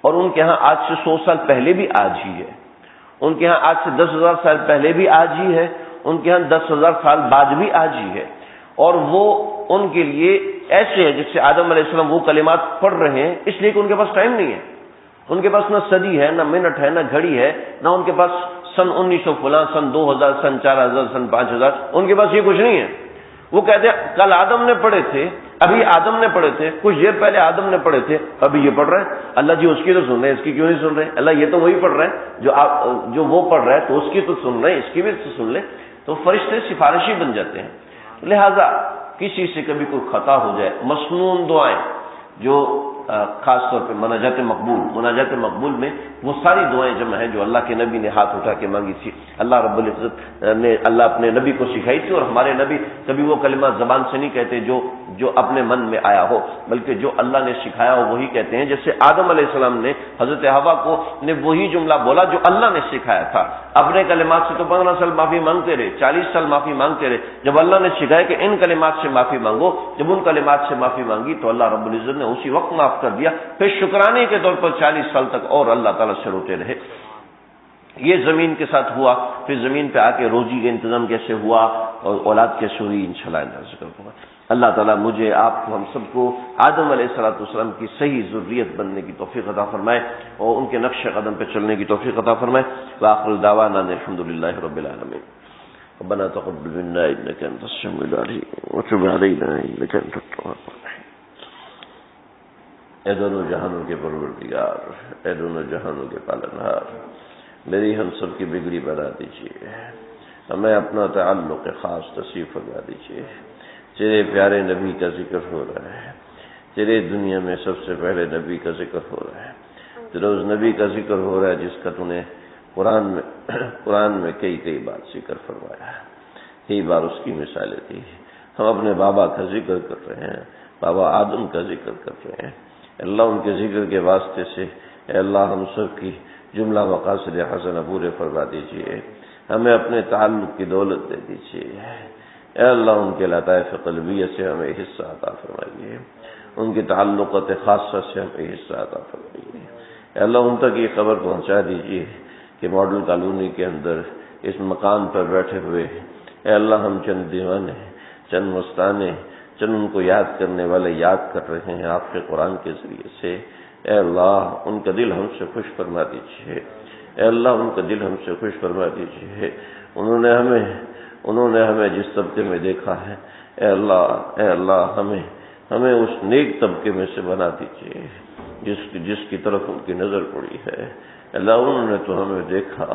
اور ان کے ہاں آج سے 100 سال پہلے بھی آج ہی ہے، ان کے ہاں آج سے 10,000 سال پہلے بھی آج ہی ہے، ان کے ہاں 10,000 سال بعد بھی آج ہی ہے، اور وہ ان کے لیے ایسے ہے جس سے آدم علیہ السلام وہ کلمات پڑھ رہے ہیں، اس لیے کہ ان کے پاس ٹائم نہیں ہے، ان کے پاس نہ صدی ہے، نہ منٹ ہے، نہ گھڑی ہے، نہ ان کے پاس سن 1900 فلاں، سن 2000، سن 4000، سن 5000، ان کے پاس یہ کچھ نہیں ہے۔ وہ کہتے ہیں کل آدم نے پڑھے تھے، ابھی آدم نے پڑھے تھے، کچھ دیر پہلے آدم نے پڑھے تھے، ابھی یہ پڑھ رہے ہیں، اللہ جی اس کی تو سن رہے ہیں، اس کی کیوں نہیں سن رہے؟ اللہ یہ تو وہی پڑھ رہے ہیں جو وہ پڑھ رہا ہے، تو اس کی تو سن رہے ہیں، اس کی بھی تو سن لیں، تو فرشتے سفارشی بن جاتے ہیں۔ لہذا کسی سے کبھی کوئی خطا ہو جائے، مسنون دعائیں جو خاص طور پہ مناجات مقبول میں وہ ساری دعائیں جمع ہیں جو اللہ کے نبی نے ہاتھ اٹھا کے مانگی تھی، اللہ رب العزت نے اللہ اپنے نبی کو سکھائی تھی، اور ہمارے نبی کبھی وہ کلمات زبان سے نہیں کہتے جو اپنے من میں آیا ہو، بلکہ جو اللہ نے سکھایا ہو وہی کہتے ہیں۔ جیسے آدم علیہ السلام نے حضرت حوا کو نے وہی جملہ بولا جو اللہ نے سکھایا تھا، اپنے کلمات سے تو 15 سال معافی مانگتے رہے، 40 سال معافی مانگتے رہے، جب اللہ نے سکھایا کہ ان کلمات سے معافی مانگو، جب ان کلمات سے معافی مانگی تو اللہ رب العزت نے اسی وقت معاف کر دیا، پھر شکرانے کے طور پر 40 سال تک اور اللہ تعالیٰ سے روتے رہے۔ یہ زمین کے ساتھ ہوا، پھر زمین پہ آ کے روزی کا انتظام کیسے ہوا اور اولاد کیسے ہوئی، انشاءاللہ ذکر ہوگا۔ اللہ تعالیٰ مجھے، آپ کو، ہم سب کو آدم علیہ السلام کی صحیح ذریت بننے کی توفیق عطا فرمائے اور ان کے نقش قدم پہ چلنے کی توفیق عطا فرمائے۔ وآخر دعوانا الحمدللہ رب العالمین۔ ربنا تقبل منا انك انت السميع العليم وتب علينا انك انت التواب الرحيم۔ اے دونوں جہانوں کے پروردگار، اے دونوں جہانوں کے پالنہار، میری ہم سب کی بگڑی بنا دیجیے، ہمیں اپنا تعلق خاص نصیب فرما دیجیے۔ تیرے پیارے نبی کا ذکر ہو رہا ہے، تیرے دنیا میں سب سے پہلے نبی کا ذکر ہو رہا ہے، تیرے اس نبی کا ذکر ہو رہا ہے جس کا تو نے قرآن میں کئی بار ذکر فرمایا ہے، کئی بار اس کی مثالیں دی۔ ہم اپنے بابا کا ذکر کر رہے ہیں، بابا آدم کا ذکر کر رہے ہیں، اللہ ان کے ذکر کے واسطے سے اے اللہ ہم سب کی جملہ مقاصد حسنہ پورے فرما دیجیے، ہمیں اپنے تعلق کی دولت دے دیجیے، اے اللہ ان کے لطائف قلبیہ سے ہمیں حصہ عطا فرمائیے، ان کے تعلقات خاصہ سے ہمیں حصہ عطا فرمائیے، اے اللہ ان تک یہ خبر پہنچا دیجیے کہ ماڈل کالونی کے اندر اس مقام پر بیٹھے ہوئے اے اللہ ہم چند دیوانے، چند مستانے، چند ان کو یاد کرنے والے یاد کر رہے ہیں آپ کے قرآن کے ذریعے سے، اے اللہ ان کا دل ہم سے خوش فرما دیجیے، اے اللہ ان کا دل ہم سے خوش فرما دیجیے، انہوں نے ہمیں جس طبقے میں دیکھا ہے اے اللہ ہمیں اس نیک طبقے میں سے بنا دیجیے جس کی طرف ان کی نظر پڑی ہے۔ اللہ انہوں نے تو ہمیں دیکھا،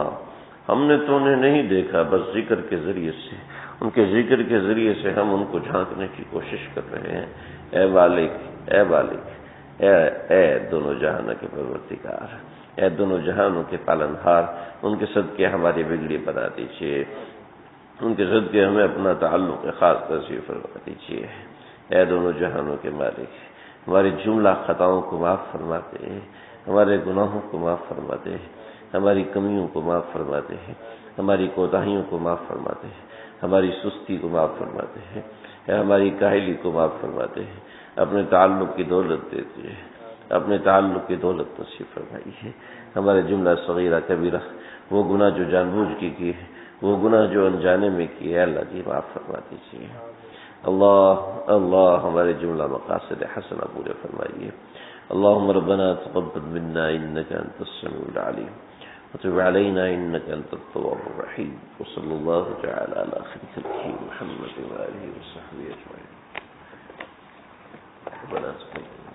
ہم نے تو انہیں نہیں دیکھا، بس ذکر کے ذریعے سے، ان کے ذکر کے ذریعے سے ہم ان کو جھانکنے کی کوشش کر رہے ہیں۔ اے مالک، اے دونوں جہانوں کے پروردگار، اے دونوں جہانوں کے پالنہار، ان کے صدقے ہماری بگڑی بنا دیجیے، ان کے صدقے ہمیں اپنا تعلق خاص نصیب فرما دیجیے۔ اے دونوں جہانوں کے مالک، ہماری جملہ خطاؤں کو معاف فرما دے، ہمارے گناہوں کو معاف فرما دے، ہماری کمیوں کو معاف فرما دے، ہماری کوتاہیوں کو معاف فرما دے، ہماری سستی کو معاف فرما دے، ہماری کاہلی کو معاف فرما دے، اپنے تعلق کی دولت دے دے، اپنے تعلق کی دولت نصیب فرمائیے۔ ہمارے جملہ صغیرہ کبیرہ، وہ گناہ جو جان بوجھ کے کیے، وہ گناہ جو انجانے میں کیے، اللہ جی معاف فرما دیجیے۔ اللہ ہمارے جملہ مقاصد حسنہ پورے فرمائیے۔ اللهم ربنا تقبل منا انك انت السميع العليم وتب علينا انك انت التواب الرحيم وصلى الله تعالى على خير خلقه محمد وآله وصحبه اجمعين۔ ربنا تقبل